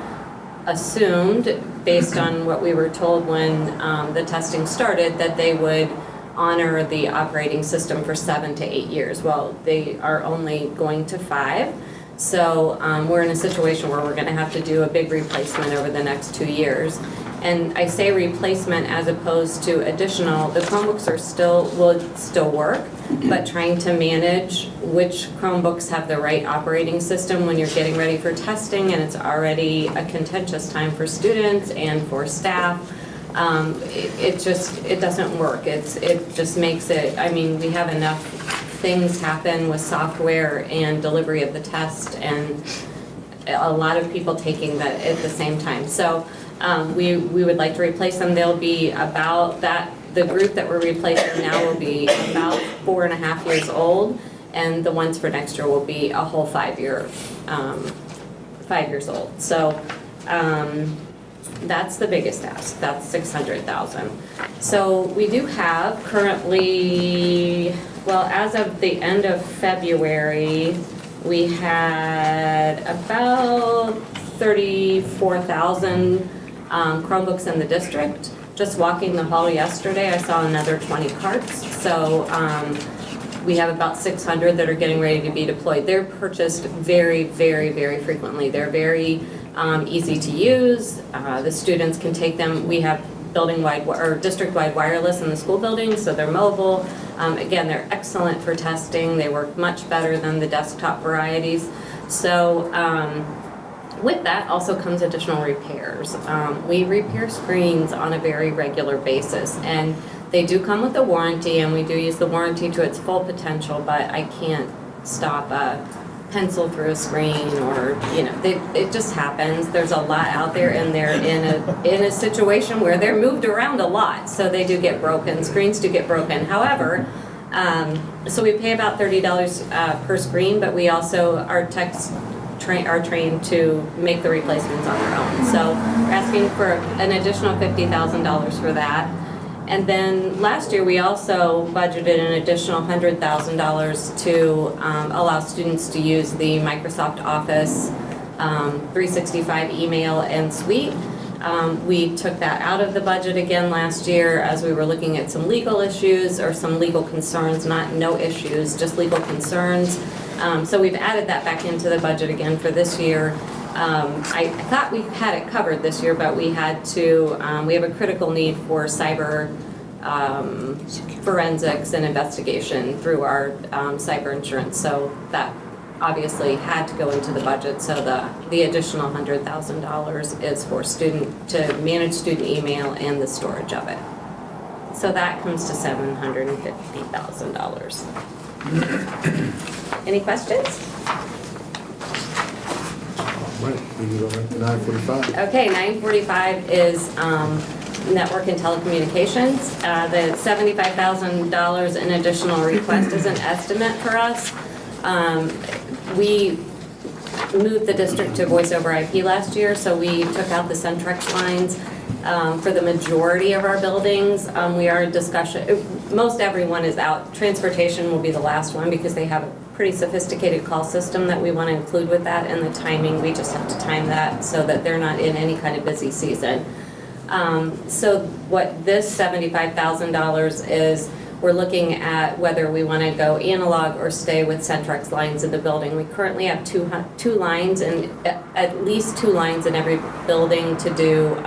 assumed, based on what we were told when the testing started, that they would honor the operating system for 7 to 8 years. Well, they are only going to 5. So we're in a situation where we're going to have to do a big replacement over the next 2 years. And I say replacement as opposed to additional. The Chromebooks will still work, but trying to manage which Chromebooks have the right operating system when you're getting ready for testing and it's already a contentious time for students and for staff. It doesn't work. It just makes it, I mean, we have enough things happen with software and delivery of the test and a lot of people taking that at the same time. So we would like to replace them. They'll be about that, the group that we're replacing now will be about 4.5 years old, and the ones for next year will be a whole 5 years old. So that's the biggest ask. That's $600,000. So we do have currently, well, as of the end of February, we had about 34,000 Chromebooks in the district. Just walking the hall yesterday, I saw another 20 carts. So we have about 600 that are getting ready to be deployed. They're purchased very, very, very frequently. They're very easy to use. The students can take them. We have building-wide or district-wide wireless in the school buildings, so they're mobile. Again, they're excellent for testing. They work much better than the desktop varieties. So with that also comes additional repairs. We repair screens on a very regular basis, and they do come with a warranty, and we do use the warranty to its full potential, but I can't stop a pencil through a screen, or, you know, it just happens. There's a lot out there, and they're in a situation where they're moved around a lot, so they do get broken. Screens do get broken. However, so we pay about $30 per screen, but we also, our techs are trained to make the replacements on their own. So we're asking for an additional $50,000 for that. And then last year, we also budgeted an additional $100,000 to allow students to use the Microsoft Office 365 email and suite. We took that out of the budget again last year as we were looking at some legal issues or some legal concerns, no issues, just legal concerns. So we've added that back into the budget again for this year. I thought we had it covered this year, but we had to, we have a critical need for cyber forensics and investigation through our cyber insurance. So that obviously had to go into the budget. So the additional $100,000 is for to manage student email and the storage of it. So that comes to $750,000. Any questions? Right, we can go right to 9:45. Okay, 9:45 is network and telecommunications. The $75,000 in additional request is an estimate for us. We moved the district to voice over IP last year, so we took out the Centrex lines. For the majority of our buildings, we are in discussion, most everyone is out. Transportation will be the last one because they have a pretty sophisticated call system that we want to include with that, and the timing, we just have to time that so that they're not in any kind of busy season. So what this $75,000 is, we're looking at whether we want to go analog or stay with Centrex lines in the building. We currently have two lines, and at least 2 lines in every building to do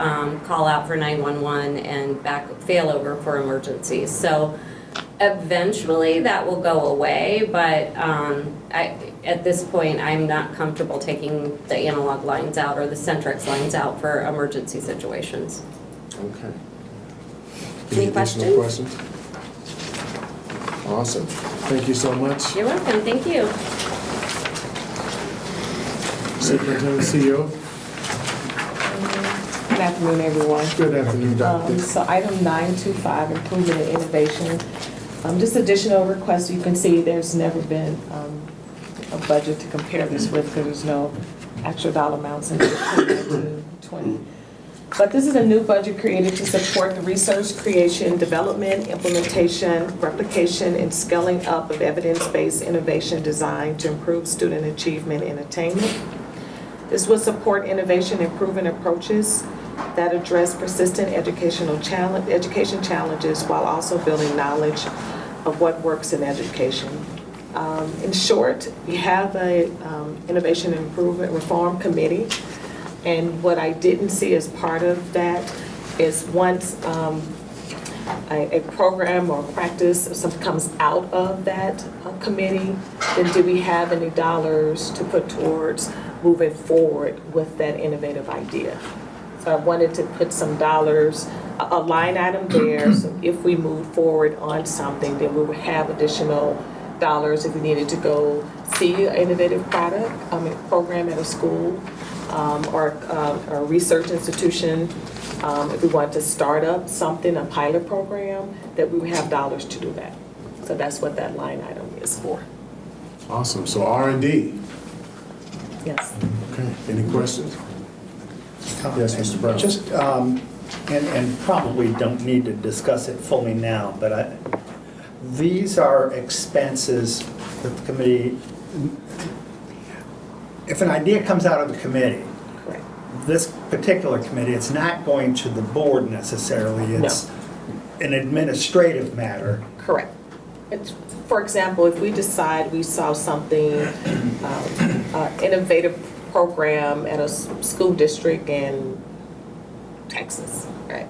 call out for 911 and failover for emergencies. So eventually that will go away, but at this point I'm not comfortable taking the analog lines out or the Centrex lines out for emergency situations. Okay. Any additional questions? Awesome. Thank you so much. You're welcome, thank you. Superintendent CEO. Good afternoon, everyone. Good afternoon, Dr. So item 925, improvement and innovation. Just additional requests, you can see there's never been a budget to compare this with because there's no actual dollar amounts in 2019-20. But this is a new budget created to support the research, creation, development, implementation, replication, and scaling up of evidence-based innovation designed to improve student achievement and attainment. This will support innovation and proven approaches that address persistent education challenges while also building knowledge of what works in education. In short, we have a Innovation and Improvement Reform Committee, and what I didn't see as part of that is once a program or practice or something comes out of that committee, then do we have any dollars to put towards moving forward with that innovative idea? So I wanted to put some dollars, a line item there, so if we move forward on something, then we would have additional dollars if we needed to go see an innovative program at a school or a research institution. If we wanted to start up something, a pilot program, that we would have dollars to do that. So that's what that line item is for. Awesome. So R&D. Yes. Okay. Any questions? Yes, Mr. Brown. Just, and probably don't need to discuss it fully now, but these are expenses that the committee, if an idea comes out of the committee, correct, this particular committee, it's not going to the board necessarily, it's an administrative matter. Correct. For example, if we decide we saw something, innovative program at a school district in Texas, right?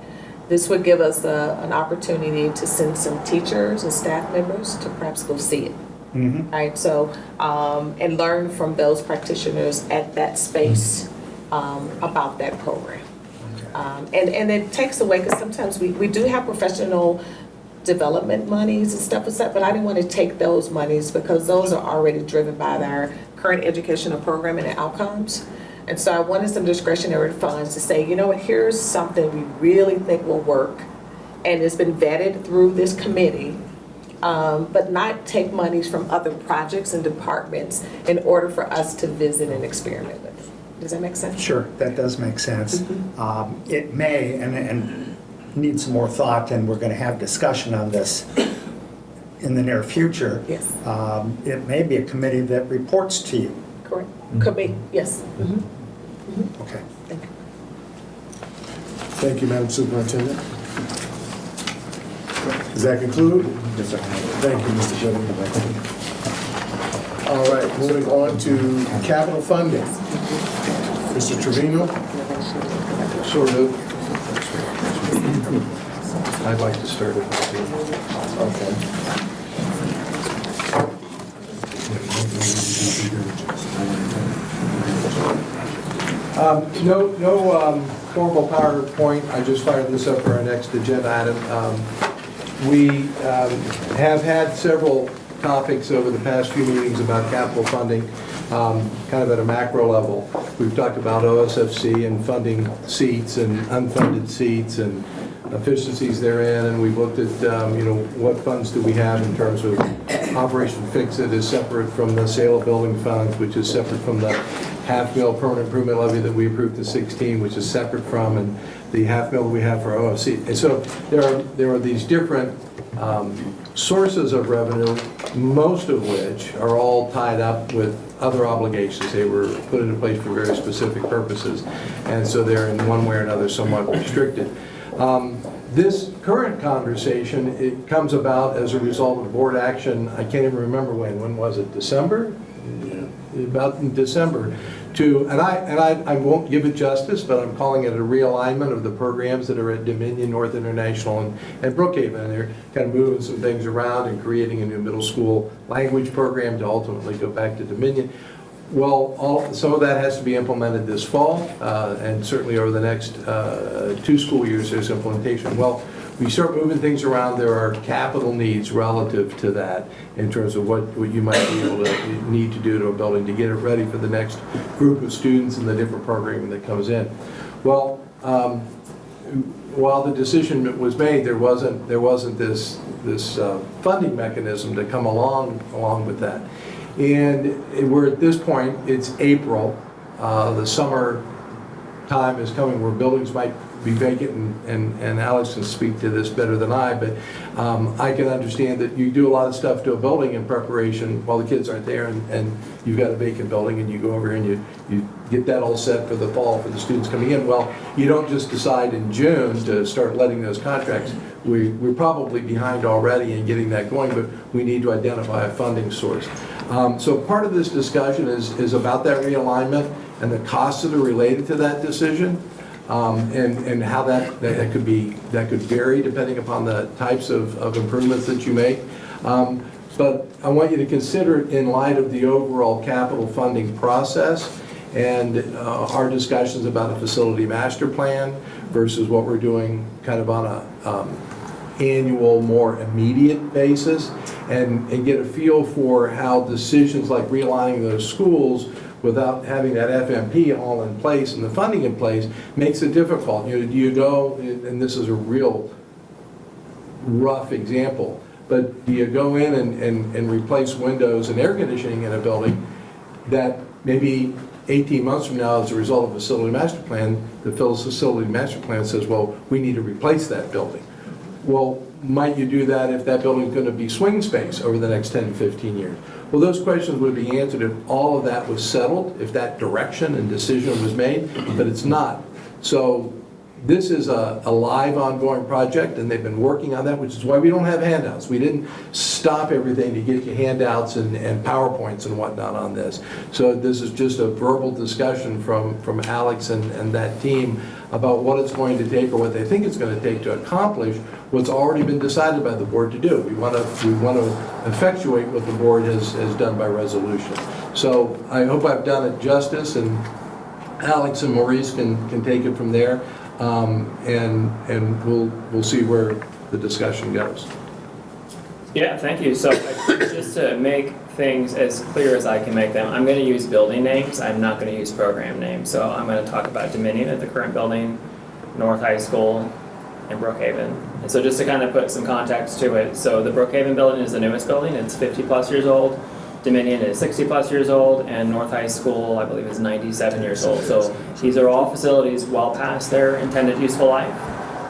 This would give us an opportunity to send some teachers and staff members to perhaps go see it. Right, so, and learn from those practitioners at that space about that program. And it takes away, because sometimes we do have professional development monies and stuff like that, but I didn't want to take those monies because those are already driven by our current educational programming and outcomes. And so I wanted some discretionary funds to say, you know what, here's something we really think will work, and it's been vetted through this committee, but not take monies from other projects and departments in order for us to visit and experiment with. Does that make sense? Sure, that does make sense. It may, and need some more thought, and we're going to have discussion on this in the near future. Yes. It may be a committee that reports to you. Correct. Could be, yes. Okay. Thank you. Thank you, Madam Superintendent. Does that conclude? Yes, sir. Thank you, Mr. Goodman. All right, moving on to capital funding. Mr. Trevino? Sort of. I'd like to start it. Okay. No formal PowerPoint. I just fired this up for our next agenda item. We have had several topics over the past few meetings about capital funding, kind of at a macro level. We've talked about OSFC and funding seats and unfunded seats and efficiencies therein, and we've looked at, what funds do we have in terms of Operation Fix-It is separate from the sale of building funds, which is separate from the half-mil permanent improvement levy that we approved in 16, which is separate from, and the half-mil we have for OFC. And so there are these different sources of revenue, most of which are all tied up with other obligations. They were put into place for very specific purposes, and so they're in one way or another somewhat restricted. This current conversation, it comes about as a result of board action. I can't even remember when was it, December? Yeah. About in December. And I won't give it justice, but I'm calling it a realignment of the programs that are at Dominion, North International, and Brookhaven. And they're kind of moving some things around and creating a new middle school language program to ultimately go back to Dominion. Well, some of that has to be implemented this fall, and certainly over the next 2 school years there's implementation. Well, we start moving things around, there are capital needs relative to that in terms of what you might be able to need to do to a building to get it ready for the next group of students and the different programming that comes in. Well, while the decision was made, there wasn't this funding mechanism to come along with that. And we're at this point, it's April, the summer time is coming where buildings might be vacant, and Alex can speak to this better than I, but I can understand that you do a lot of stuff to a building in preparation while the kids aren't there, and you've got a vacant building, and you go over and you get that all set for the fall for the students coming in. Well, you don't just decide in June to start letting those contracts. We're probably behind already in getting that going, but we need to identify a funding source. So part of this discussion is about that realignment and the costs that are related to that decision. And how that could vary depending upon the types of improvements that you make. But I want you to consider it in light of the overall capital funding process and our discussions about a facility master plan versus what we're doing kind of on a annual, more immediate basis, and get a feel for how decisions like realigning those schools without having that FMP all in place and the funding in place makes it difficult. You go, and this is a real rough example, but do you go in and replace windows and air conditioning in a building that maybe 18 months from now, as a result of facility master plan, the facility master plan says, well, we need to replace that building. Well, might you do that if that building is going to be swing space over the next 10 to 15 years? Well, those questions would be answered if all of that was settled, if that direction and decision was made, but it's not. So this is a live ongoing project, and they've been working on that, which is why we don't have handouts. We didn't stop everything to get you handouts and PowerPoints and whatnot on this. So this is just a verbal discussion from Alex and that team about what it's going to take or what they think it's going to take to accomplish what's already been decided by the board to do. We want to effectuate what the board has done by resolution. So I hope I've done it justice, and Alex and Maurice can take it from there, and we'll see where the discussion goes. Yeah, thank you. So just to make things as clear as I can make them, I'm going to use building names. I'm not going to use program names. So I'm going to talk about Dominion at the current building, North High School, and Brookhaven. And so just to kind of put some context to it, so the Brookhaven building is the newest building. It's 50 plus years old. Dominion is 60 plus years old, and North High School, I believe, is 97 years old. So these are all facilities well past their intended useful life.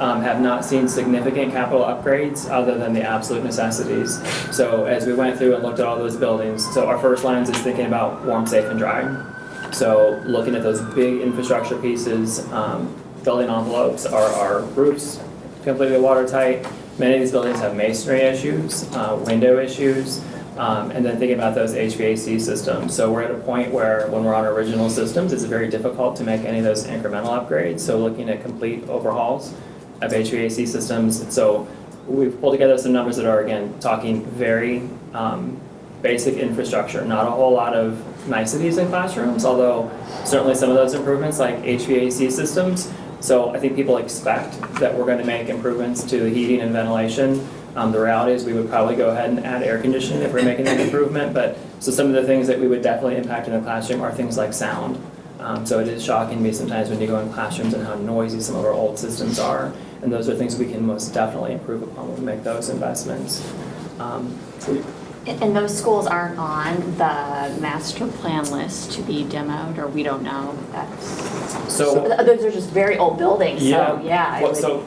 Have not seen significant capital upgrades other than the absolute necessities. So as we went through and looked at all those buildings, so our first lines is thinking about warm, safe, and dry. So looking at those big infrastructure pieces, building envelopes, our roofs completely watertight. Many of these buildings have masonry issues, window issues, and then thinking about those HVAC systems. So we're at a point where when we're on original systems, it's very difficult to make any of those incremental upgrades. So looking at complete overhauls of HVAC systems. So we've pulled together some numbers that are, again, talking very basic infrastructure, not a whole lot of niceties in classrooms, although certainly some of those improvements like HVAC systems. So I think people expect that we're going to make improvements to the heating and ventilation. The reality is we would probably go ahead and add air conditioning if we're making an improvement, but so some of the things that we would definitely impact in the classroom are things like sound. So it is shocking to me sometimes when you go in classrooms and how noisy some of our old systems are. And those are things we can most definitely improve upon when we make those investments. And those schools aren't on the master plan list to be demoed, or we don't know? So those are just very old buildings, yeah. so yeah. Well, so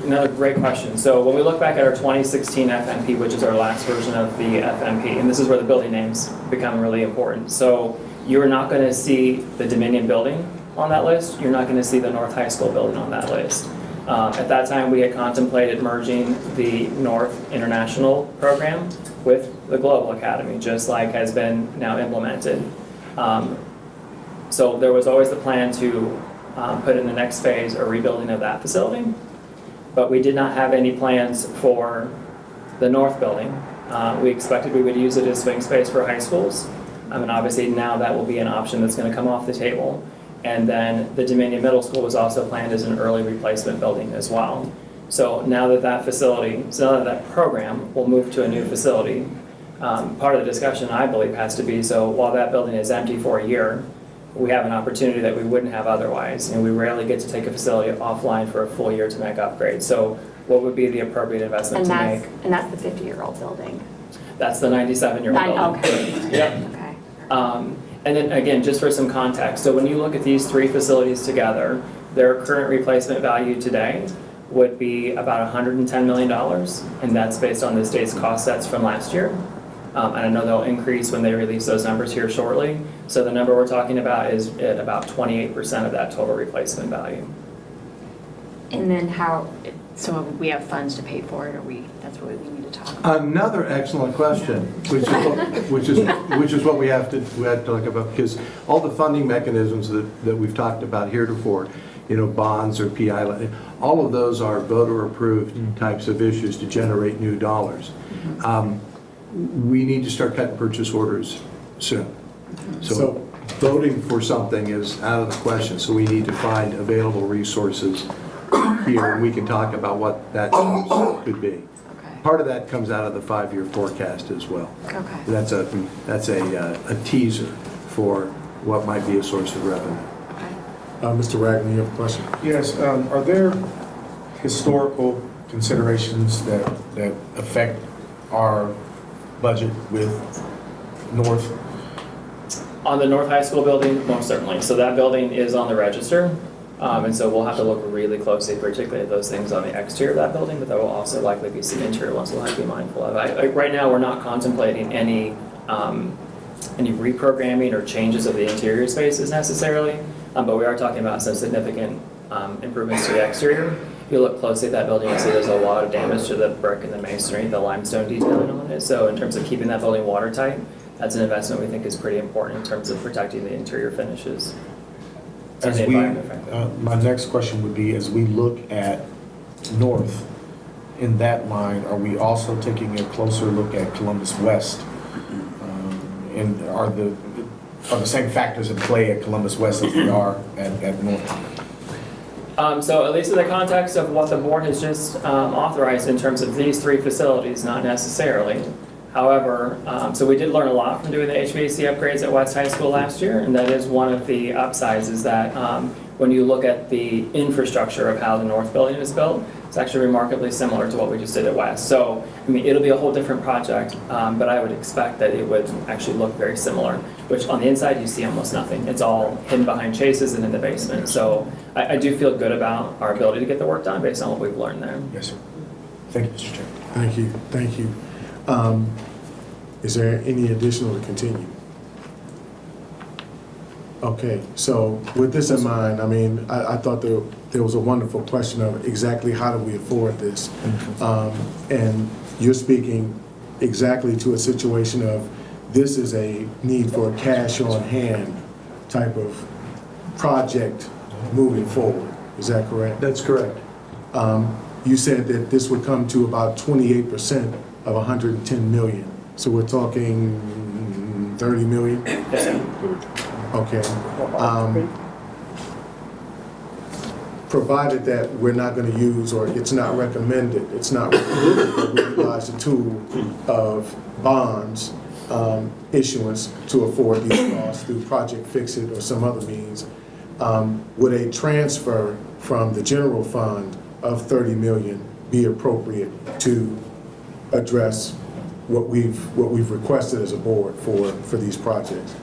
another great question. So when we look back at our 2016 FMP, which is our last version of the FMP, and this is where the building names become really important. So you're not going to see the Dominion building on that list. You're not going to see the North High School building on that list. At that time, we had contemplated merging the North International program with the Global Academy, just like has been now implemented. So there was always the plan to put in the next phase a rebuilding of that facility, but we did not have any plans for the North building. We expected we would use it as swing space for high schools, and obviously now that will be an option that's going to come off the table. And then the Dominion Middle School was also planned as an early replacement building as well. So now that that program will move to a new facility, part of the discussion, I believe, has to be, so while that building is empty for a year, we have an opportunity that we wouldn't have otherwise, and we rarely get to take a facility offline for a full year to make upgrades. So what would be the appropriate investment to make? And that's the 50-year-old building? That's the 97-year-old building. Okay. Yep. Okay. And then again, just for some context, so when you look at these three facilities together, their current replacement value today would be about $110 million, and that's based on the state's cost sets from last year. And I know they'll increase when they release those numbers here shortly. So the number we're talking about is at about 28% of that total replacement value. And then so we have funds to pay for it, or that's what we need to talk about? Another excellent question, which is what we have to talk about, because all the funding mechanisms that we've talked about heretofore, bonds or PI, all of those are voter-approved types of issues to generate new dollars. We need to start cutting purchase orders soon. So voting for something is out of the question, so we need to find available resources here, and we can talk about what that could be. Part of that comes out of the 5-year forecast as well. Okay. That's a teaser for what might be a source of revenue. Mr. Ragland, you have a question? Yes, are there historical considerations that affect our budget with North? On the North High School building, most certainly. So that building is on the register. And so we'll have to look really closely, particularly at those things on the exterior of that building, but there will also likely be some interior ones we'll have to be mindful of. Right now, we're not contemplating any reprogramming or changes of the interior spaces necessarily, but we are talking about some significant improvements to the exterior. If you look closely at that building, you'll see there's a lot of damage to the brick and the masonry, the limestone detailing on it. So in terms of keeping that building watertight, that's an investment we think is pretty important in terms of protecting the interior finishes. My next question would be, as we look at North in that line, are we also taking a closer look at Columbus West? And are the same factors at play at Columbus West as they are at North? So at least in the context of what the board has just authorized in terms of these three facilities, not necessarily. However, so we did learn a lot from doing the HVAC upgrades at West High School last year, and that is one of the upsides is that when you look at the infrastructure of how the North building is built, it's actually remarkably similar to what we just did at West. So, I mean, it'll be a whole different project, but I would expect that it would actually look very similar, which on the inside you see almost nothing. It's all hidden behind chases and in the basement. So I do feel good about our ability to get the work done based on what we've learned there. Yes, sir. Thank you, Mr. Chairman. Thank you, thank you. Is there any additional to continue? Okay, so with this in mind, I mean, I thought there was a wonderful question of exactly how do we afford this? And you're speaking exactly to a situation of this is a need for a cash on hand type of project moving forward. Is that correct? That's correct. You said that this would come to about 28% of 110 million. So we're talking 30 million? Yes, sir. Okay. Provided that we're not going to use, or it's not recommended, it's not recommended that we utilize the tool of bonds issuance to afford these costs through Project Fix-It or some other means, would a transfer from the general fund of 30 million be appropriate to address what we've requested as a board for these projects?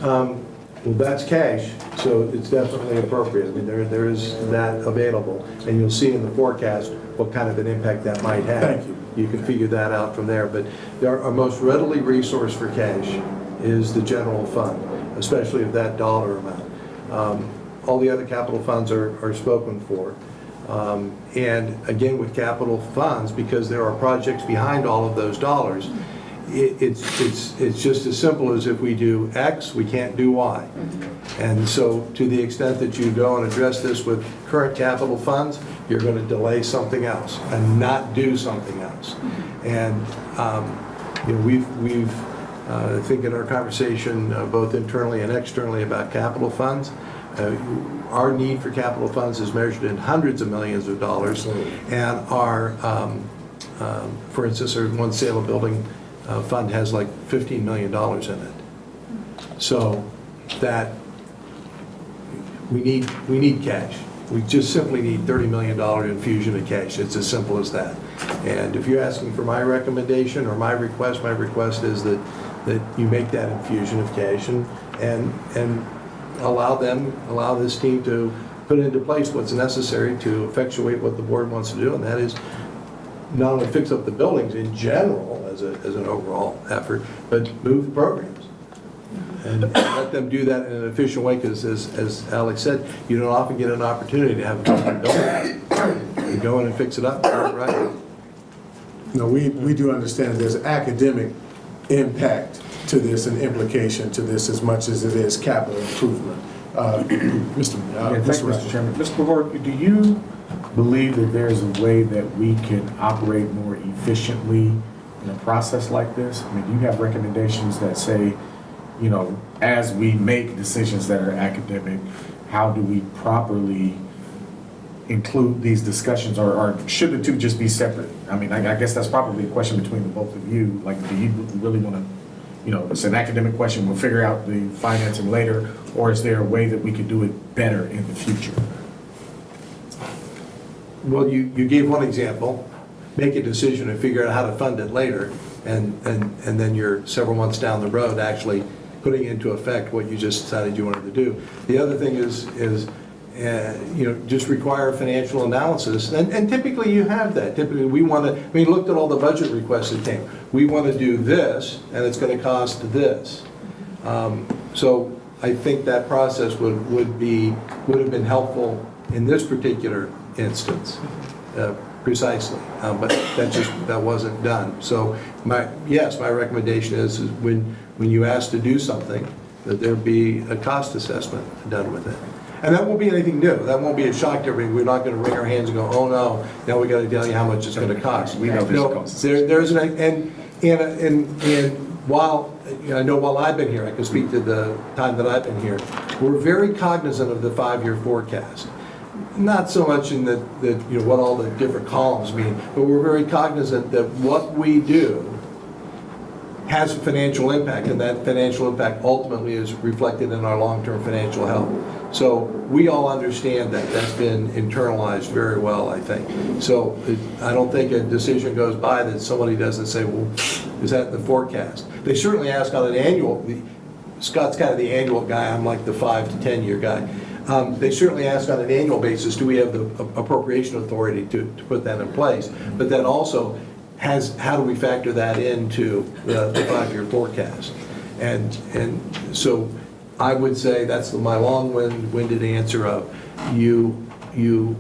Well, that's cash, so it's definitely appropriate. I mean, there is that available, and you'll see in the forecast what kind of an impact that might have. Thank you. You can figure that out from there, but our most readily resource for cash is the general fund, especially of that dollar amount. All the other capital funds are spoken for. And again, with capital funds, because there are projects behind all of those dollars, it's just as simple as if we do X, we can't do Y. And so to the extent that you go and address this with current capital funds, you're going to delay something else and not do something else. And we've I think in our conversation, both internally and externally about capital funds, our need for capital funds is measured in hundreds of millions of dollars. And our, for instance, our one sale of building fund has like $15 million in it. So that we need cash. We just simply need $30 million infusion of cash. It's as simple as that. And if you're asking for my recommendation or my request is that you make that infusion of cash and allow this team to put into place what's necessary to effectuate what the board wants to do, and that is not only fix up the buildings in general as an overall effort, but move programs. And let them do that in an efficient way, because as Alex said, you don't often get an opportunity to have a building. You go in and fix it up, right? No, we do understand there's academic impact to this and implication to this as much as it is capital improvement. Thank you, Mr. Chairman. Mr. Pavord, do you believe that there's a way that we can operate more efficiently in a process like this? I mean, do you have recommendations that say, you know, as we make decisions that are academic, how do we properly include these discussions, or should the two just be separate? I mean, I guess that's probably a question between the both of you. Like, do you really want to, you know, it's an academic question, we'll figure out the financing later, or is there a way that we could do it better in the future? Well, you gave one example, make a decision and figure out how to fund it later, and then you're several months down the road actually putting into effect what you just decided you wanted to do. The other thing is you know, just require financial analysis, and typically you have that. Typically we want to, I mean, looked at all the budget requests that came. We want to do this, and it's going to cost this. So I think that process would have been helpful in this particular instance, precisely. But that wasn't done. So my recommendation is when you ask to do something, that there be a cost assessment done with it. And that won't be anything new. That won't be a shock to everybody. We're not going to wring our hands and go, oh no, now we got to tell you how much it's going to cost. We know there's a cost. There's while, you know, I know while I've been here, I can speak to the time that I've been here, we're very cognizant of the 5-year forecast. Not so much in that you know what all the different columns mean, but we're very cognizant that what we do has a financial impact, and that financial impact ultimately is reflected in our long-term financial health. So we all understand that. That's been internalized very well, I think. So I don't think a decision goes by that somebody doesn't say, well, is that in the forecast? They certainly ask on an annual, Scott's kind of the annual guy, I'm like the 5 to 10 year guy. They certainly ask on an annual basis, do we have the appropriation authority to put that in place? But then also, how do we factor that into the 5-year forecast? And so I would say that's my long-winded answer of you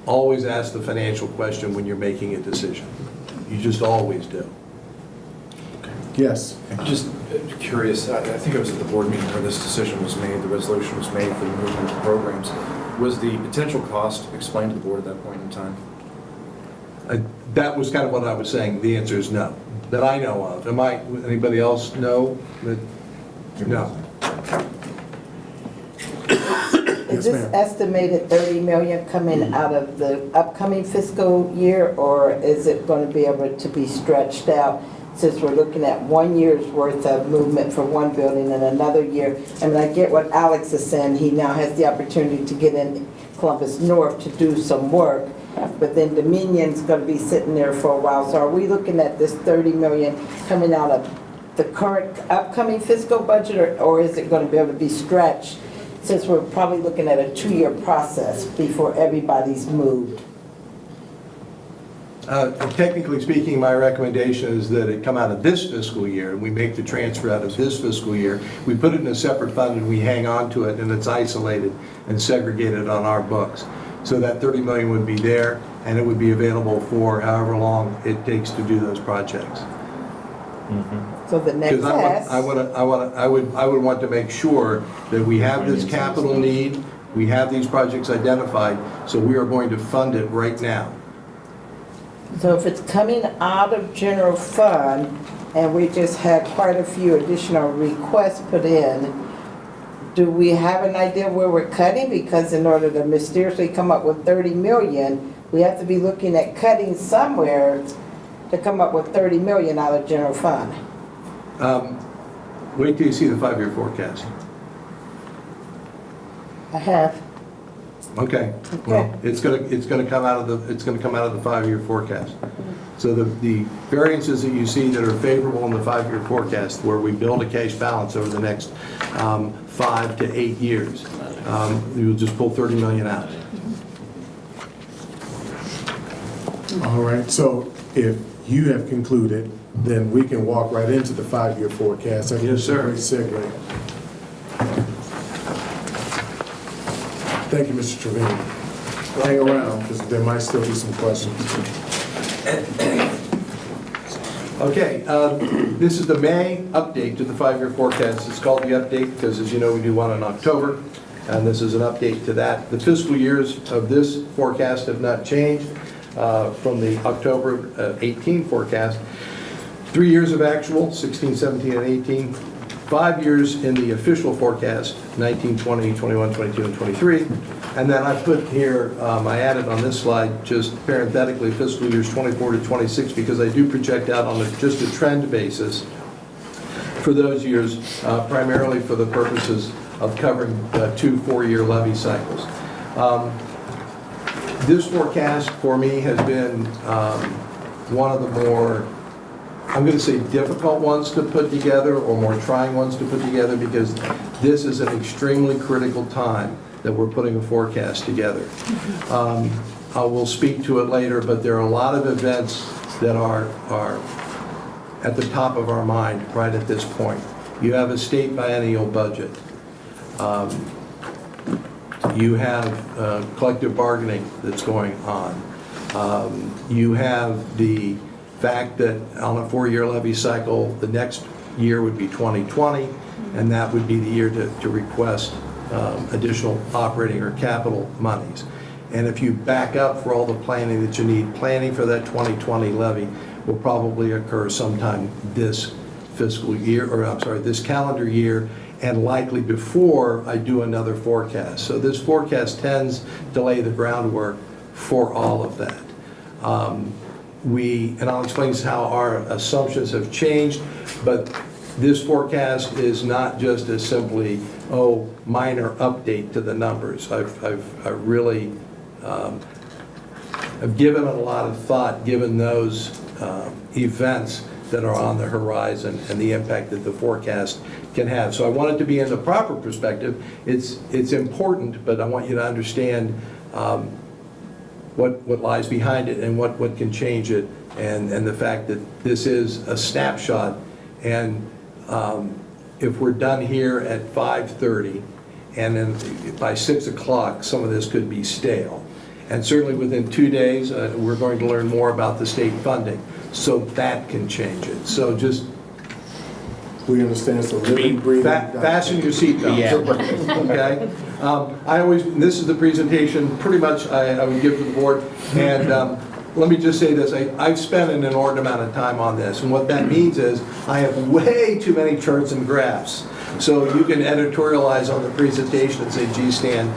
always ask the financial question when you're making a decision. You just always do. Yes. Just curious, I think it was at the board meeting where this decision was made, the resolution was made for the movement of programs. Was the potential cost explained to the board at that point in time? That was kind of what I was saying. The answer is no, that I know of. Anybody else know? No. Is this estimated 30 million coming out of the upcoming fiscal year, or is it going to be able to be stretched out, since we're looking at 1 year's worth of movement for one building and another year? I mean, I get what Alex is saying. He now has the opportunity to get in Columbus North to do some work, but then Dominion's going to be sitting there for a while. So are we looking at this 30 million coming out of the current upcoming fiscal budget, or is it going to be able to be stretched, since we're probably looking at a 2-year process before everybody's moved? Technically speaking, my recommendation is that it come out of this fiscal year, and we make the transfer out of this fiscal year. We put it in a separate fund and we hang on to it, and it's isolated and segregated on our books. So that 30 million would be there, and it would be available for however long it takes to do those projects. So the next I would want to make sure that we have this capital need, we have these projects identified, so we are going to fund it right now. So if it's coming out of general fund, and we just had quite a few additional requests put in. Do we have an idea where we're cutting? Because in order to mysteriously come up with 30 million, we have to be looking at cutting somewhere to come up with 30 million out of general fund. Wait till you see the 5-year forecast. I have. Okay. Well, it's gonna come out of the 5-year forecast. So the variances that you see that are favorable in the 5-year forecast, where we build a cash balance over the next 5 to 8 years, you'll just pull 30 million out. All right, so if you have concluded, then we can walk right into the 5-year forecast. Yes, sir. Great segue. Thank you, Mr. Trevino. Hang around, because there might still be some questions. Okay, this is the May update to the 5-year forecast. It's called the update because, as you know, we do one in October, and this is an update to that. The fiscal years of this forecast have not changed from the October 18 forecast. 3 years of actual, 16, 17, and 18. 5 years in the official forecast, 19, 20, 21, 22, and 23. And then I put here, I added on this slide, just parenthetically, fiscal years 24 to 26, because I do project out on just a trend basis for those years, primarily for the purposes of covering 2 4-year levy cycles. This forecast for me has been one of the more, I'm going to say, difficult ones to put together, or more trying ones to put together, because this is an extremely critical time that we're putting a forecast together. I will speak to it later, but there are a lot of events that are at the top of our mind right at this point. You have a state biennial budget. You have collective bargaining that's going on. You have the fact that on a 4-year levy cycle, the next year would be 2020, and that would be the year to request additional operating or capital monies. And if you back up for all the planning that you need, planning for that 2020 levy will probably occur sometime this fiscal year, or I'm sorry, this calendar year, and likely before I do another forecast. So this forecast tends to lay the groundwork for all of that. And I'll explain how our assumptions have changed, but this forecast is not just as simply, minor update to the numbers. I've really I've given it a lot of thought, given those events that are on the horizon and the impact that the forecast can have. So I want it to be in the proper perspective. It's important, but I want you to understand what lies behind it and what can change it, and the fact that this is a snapshot, and if we're done here at 5:30 and then by 6 o'clock some of this could be stale, and certainly within 2 days we're going to learn more about the state funding, so that can change it. So just we understand, so fasten your seatbelts. Yeah. Okay. This is the presentation pretty much I would give to the board, and let me just say this, I've spent an inordinate amount of time on this, and what that means is I have way too many charts and graphs. So you can editorialize on the presentation and say, gee, Stan,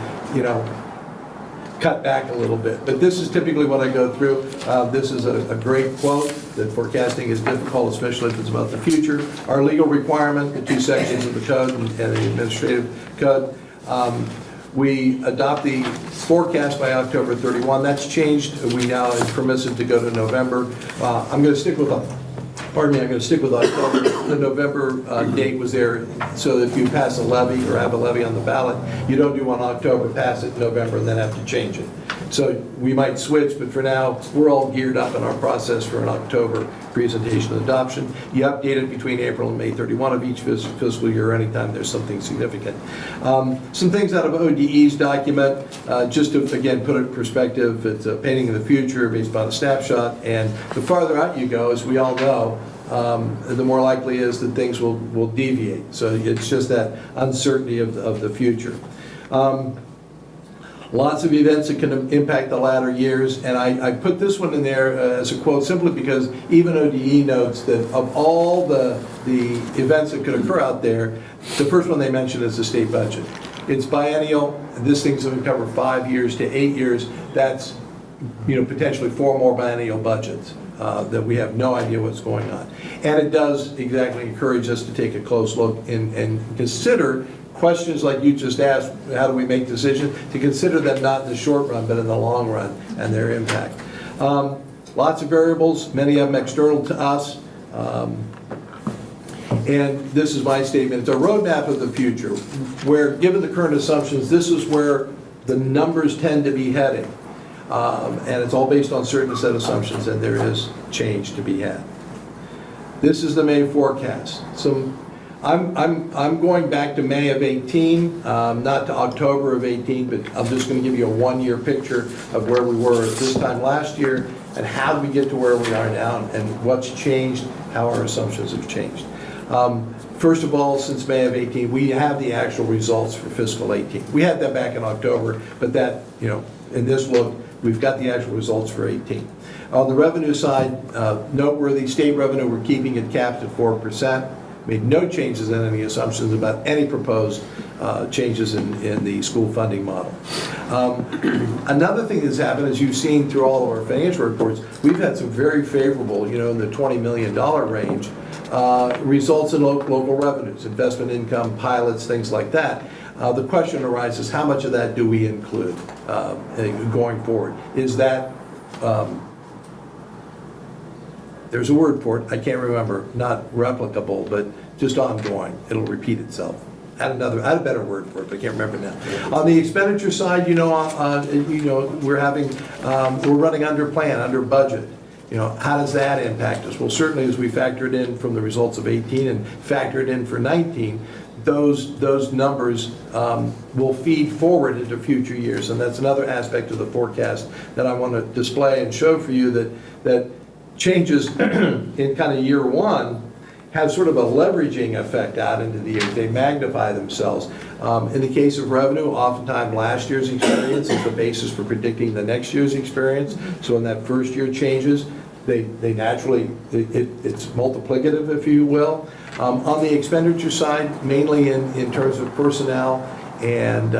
cut back a little bit. But this is typically what I go through. This is a great quote, that forecasting is difficult, especially if it's about the future. Our legal requirement, the 2 sections of the code and the administrative code. We adopt the forecast by October 31. That's changed. We now are permissive to go to November. I'm going to stick with October. The November date was there so that if you pass a levy or have a levy on the ballot, you don't do one in October, pass it in November, and then have to change it. So we might switch, but for now, we're all geared up in our process for an October presentation and adoption. You update it between April and May 31 of each fiscal year, anytime there's something significant. Some things out of ODE's document, just to, again, put it in perspective, it's a painting of the future based upon a snapshot, and the farther out you go, as we all know, the more likely is that things will deviate. So it's just that uncertainty of the future. Lots of events that can impact the latter years, and I put this one in there as a quote simply because even ODE notes that of all the events that could occur out there, the first one they mentioned is the state budget. It's biennial, this thing's going to cover 5 years to 8 years. That's, you know, potentially 4 more biennial budgets that we have no idea what's going on. And it does exactly encourage us to take a close look and consider questions like you just asked, how do we make decisions, to consider them not in the short run, but in the long run and their impact. Lots of variables, many of them external to us. And this is my statement. It's a roadmap of the future, where given the current assumptions, this is where the numbers tend to be heading. And it's all based on certain set assumptions, and there is change to be had. This is the May forecast. I'm going back to May of 18, not to October of 18, but I'm just going to give you a one-year picture of where we were at this time last year and how we get to where we are now and what's changed, how our assumptions have changed. First of all, since May of 18, we have the actual results for fiscal 18. We had that back in October, but that, you know, in this look, we've got the actual results for 18. On the revenue side, noteworthy state revenue, we're keeping it capped at 4%. Made no changes in any assumptions about any proposed changes in the school funding model. Another thing that's happened, as you've seen through all of our financial reports, we've had some very favorable, you know, in the $20 million range, results in local revenues, investment income, pilots, things like that. The question arises, how much of that do we include going forward? Is that, there's a word for it, I can't remember, not replicable, but just ongoing. It'll repeat itself. I had a better word for it, but I can't remember now. On the expenditure side, we're running under plan, under budget. You know, how does that impact us? Well, certainly as we factor it in from the results of 18 and factor it in for 19, those numbers will feed forward into future years, and that's another aspect of the forecast that I want to display and show for you that changes in kind of year one have sort of a leveraging effect out into the years. They magnify themselves. In the case of revenue, oftentimes last year's experience is the basis for predicting the next year's experience. So when that first year changes, they naturally, it's multiplicative, if you will. On the expenditure side, mainly in terms of personnel and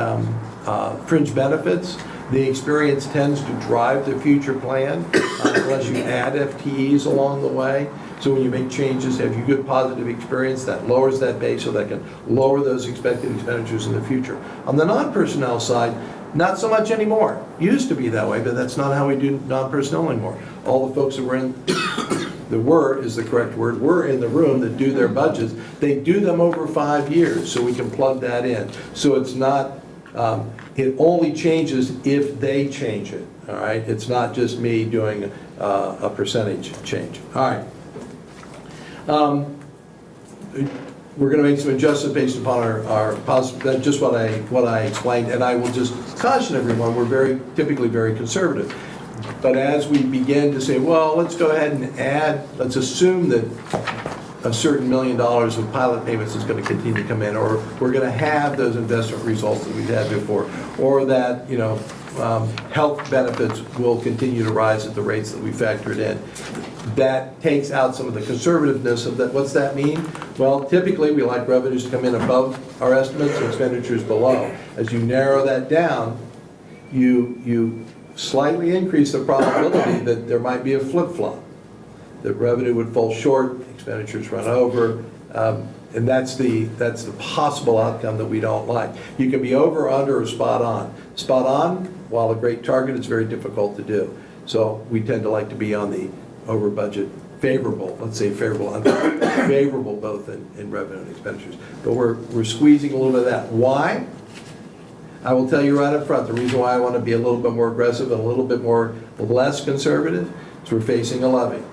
fringe benefits, the experience tends to drive the future plan unless you add FTEs along the way. So when you make changes, have you good positive experience, that lowers that base so that can lower those expected expenditures in the future. On the non-personnel side, not so much anymore. Used to be that way, but that's not how we do non-personnel anymore. All the folks that were in, the were is the correct word, were in the room that do their budgets, they do them over 5 years, so we can plug that in. So it's not, it only changes if they change it, all right? It's not just me doing a percentage change. All right. We're going to make some adjustments based upon our just what I explained, and I will just caution everyone, we're typically very conservative. But as we begin to say, well, let's go ahead and add, let's assume that a certain $1 million of pilot payments is going to continue to come in, or we're going to have those investment results that we've had before, or that, you know, health benefits will continue to rise at the rates that we factored in. That takes out some of the conservativeness of that. What's that mean? Well, typically we like revenues to come in above our estimates and expenditures below. As you narrow that down, you slightly increase the probability that there might be a flip-flop, that revenue would fall short, expenditures run over, and that's the possible outcome that we don't like. You can be over, under, or spot on. Spot on, while a great target, it's very difficult to do. So we tend to like to be on the over budget, favorable, let's say favorable, favorable both in revenue and expenditures. But we're squeezing a little bit of that. Why? I will tell you right up front, the reason why I want to be a little bit more aggressive and a little bit less conservative is we're facing a levy.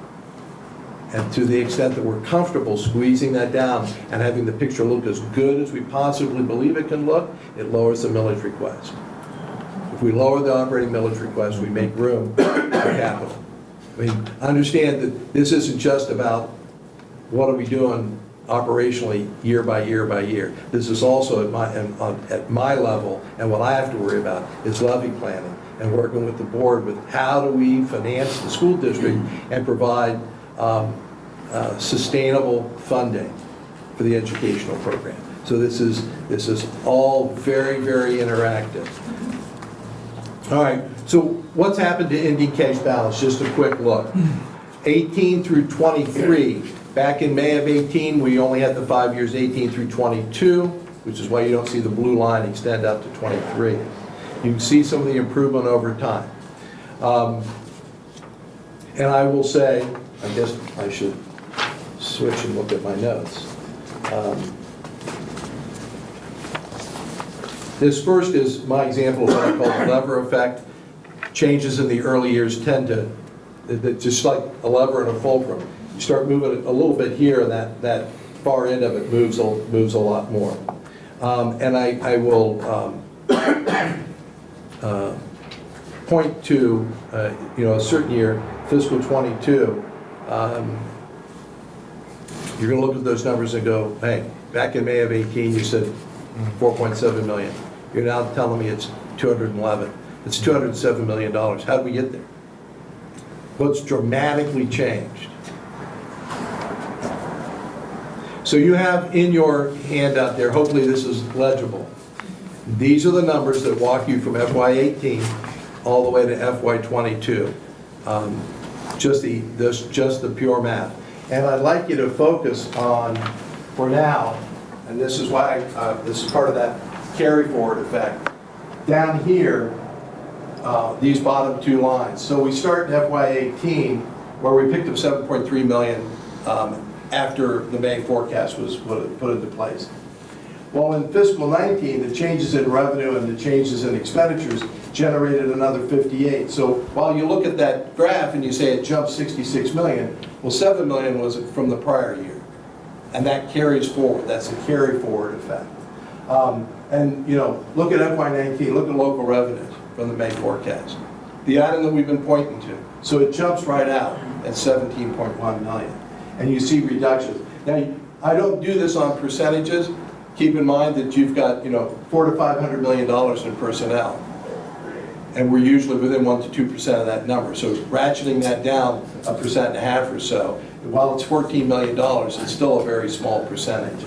And to the extent that we're comfortable squeezing that down and having the picture look as good as we possibly believe it can look, it lowers the millage request. If we lower the operating millage request, we make room for capital. I mean, understand that this isn't just about what are we doing operationally year by year by year. This is also at my level, and what I have to worry about is levy planning and working with the board with how do we finance the school district and provide sustainable funding for the educational program. So this is all very, very interactive. All right, so what's happened to ending cash balance? Just a quick look. 18 through 23. Back in May of 18, we only had the 5 years 18 through 22, which is why you don't see the blue line extend out to 23. You can see some of the improvement over time. And I will say, I guess I should switch and look at my notes. This first is my example of what I call the lever effect. Changes in the early years tend to, just like a lever and a fulcrum. You start moving it a little bit here, and that far end of it moves a lot more. And I will point to a certain year, fiscal 22. You're going to look at those numbers and go, hey, back in May of 18, you said 4.7 million. You're now telling me it's 211. It's $207 million. How did we get there? What's dramatically changed? So you have in your handout there, hopefully this is legible. These are the numbers that walk you from FY18 all the way to FY22. Just the pure math. And I'd like you to focus on, for now, and this is why this is part of that carry forward effect. Down here, these bottom two lines. So we start in FY18 where we picked up 7.3 million after the May forecast was put into place. Well, in fiscal 19, the changes in revenue and the changes in expenditures generated another 58. So while you look at that graph and you say it jumped 66 million, well, 7 million was from the prior year. And that carries forward. That's a carry forward effect. And look at FY19, look at local revenues from the May forecast. The item that we've been pointing to. So it jumps right out at 17.1 million. And you see reductions. Now, I don't do this on percentages. Keep in mind that you've got, $400 to $500 million in personnel. And we're usually within 1% to 2% of that number. So ratcheting that down 1.5% or so, while it's $14 million, it's still a very small percentage.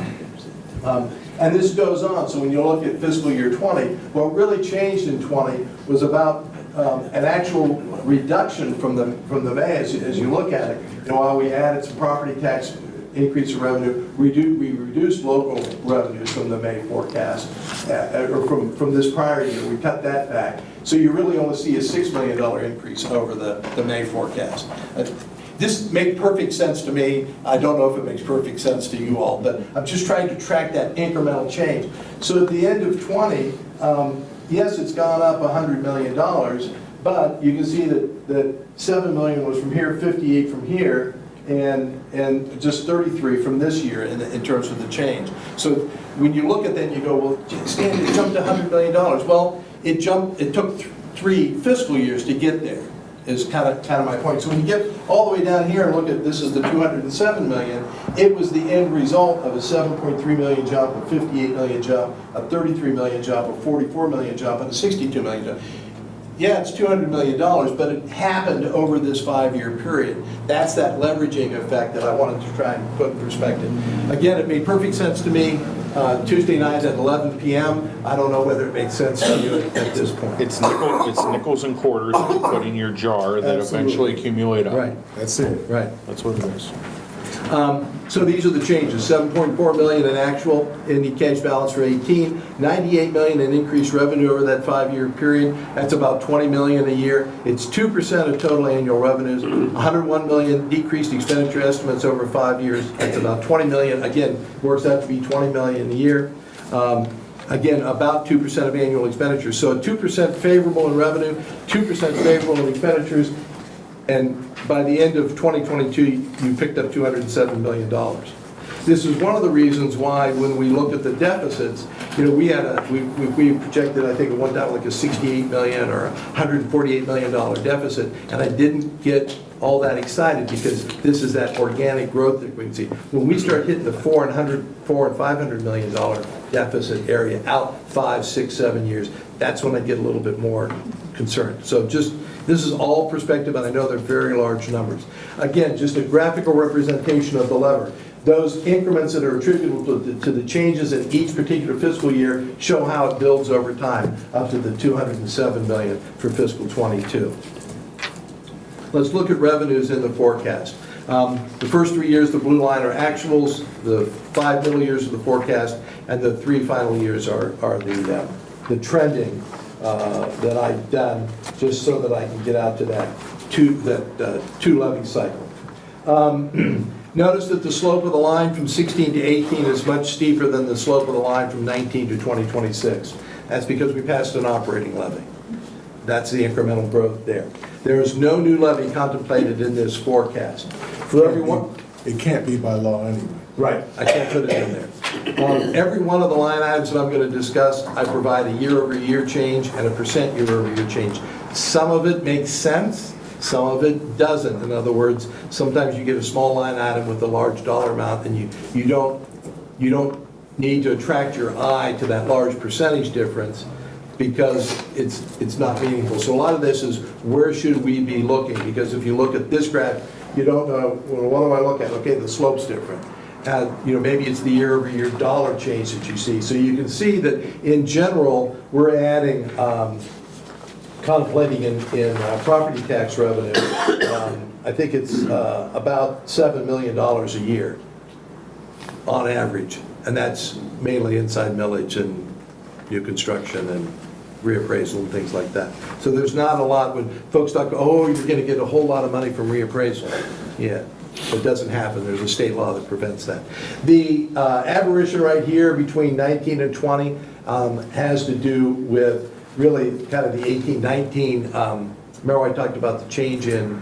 And this goes on. So when you look at fiscal year 20, what really changed in 20 was about an actual reduction from the May as you look at it. While we added some property tax increase in revenue, we reduced local revenues from the May forecast, or from this prior year. We cut that back. So you really only see a $6 million increase over the May forecast. This makes perfect sense to me. I don't know if it makes perfect sense to you all, but I'm just trying to track that incremental change. So at the end of 20, yes, it's gone up $100 million, but you can see that 7 million was from here, 58 from here, and just 33 from this year in terms of the change. So when you look at that, you go, well, Stan, it jumped $100 million. Well, it took 3 fiscal years to get there, is kind of my point. So when you get all the way down here and look at this is the 207 million, it was the end result of a 7.3 million jump, a 58 million jump, a 33 million jump, a 44 million jump, and a 62 million jump. Yeah, it's $200 million, but it happened over this 5-year period. That's that leveraging effect that I wanted to try and put in perspective. Again, it made perfect sense to me. Tuesday night at 11 p.m. I don't know whether it makes sense to you at this point. It's nickels and quarters that you put in your jar that eventually accumulate up. Right. That's it. Right. That's what it is. So these are the changes. 7.4 million in actual ending cash balance for 18, 98 million in increased revenue over that 5-year period. That's about 20 million a year. It's 2% of total annual revenues. 101 million decreased expenditure estimates over 5 years. That's about 20 million. Again, works out to be 20 million a year. Again, about 2% of annual expenditures. So 2% favorable in revenue, 2% favorable in expenditures, and by the end of 2022, you picked up $207 million. This is one of the reasons why when we look at the deficits, we projected, I think at one time like a $68 million or $148 million deficit, and I didn't get all that excited because this is that organic growth that we can see. When we start hitting the $400 and $500 million deficit area out 5, 6, 7 years, that's when I get a little bit more concerned. So just, this is all perspective, and I know they're very large numbers. Again, just a graphical representation of the lever. Those increments that are attributable to the changes in each particular fiscal year show how it builds over time up to the $207 million for fiscal '22. Let's look at revenues in the forecast. The first 3 years, the blue line are actuals, the 5 middle years of the forecast, and the 3 final years are the trending that I've done just so that I can get out to that two levy cycle. Notice that the slope of the line from 16 to 18 is much steeper than the slope of the line from 19 to 2026. That's because we passed an operating levy. That's the incremental growth there. There is no new levy contemplated in this forecast. For everyone, it can't be by law anyway. Right, I can't put it in there. Every one of the line items that I'm going to discuss, I provide a year-over-year change and a percent year-over-year change. Some of it makes sense, some of it doesn't. In other words, sometimes you get a small line item with a large dollar amount and you don't need to attract your eye to that large percentage difference because it's not meaningful. So a lot of this is where should we be looking? Because if you look at this graph, you don't know, well, what do I look at? Okay, the slope's different. Maybe it's the year-over-year dollar change that you see. So you can see that in general, we're adding, contemplating in property tax revenue, I think it's about $7 million a year on average. And that's mainly inside millage and new construction and reappraisal and things like that. So there's not a lot when folks talk, oh, you're going to get a whole lot of money from reappraisal. Yeah. It doesn't happen. There's a state law that prevents that. The aberration right here between 19 and 20 has to do with really kind of the 18, 19. Remember I talked about the change in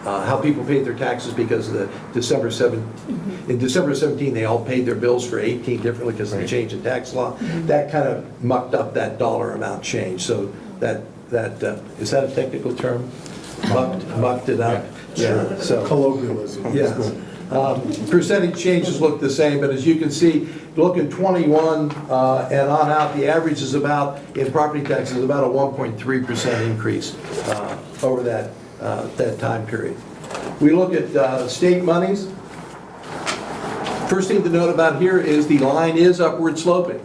how people paid their taxes because of the December 7. In December 17, they all paid their bills for 18 differently because of the change in tax law. That kind of mucked up that dollar amount change. So that is that a technical term? Mucked it up. Yeah. So colloquialism. Yeah. Percentage changes look the same, but as you can see, look in 21 and on out, the average is about, in property taxes, about a 1.3% increase over that time period. We look at state monies. First thing to note about here is the line is upward sloping,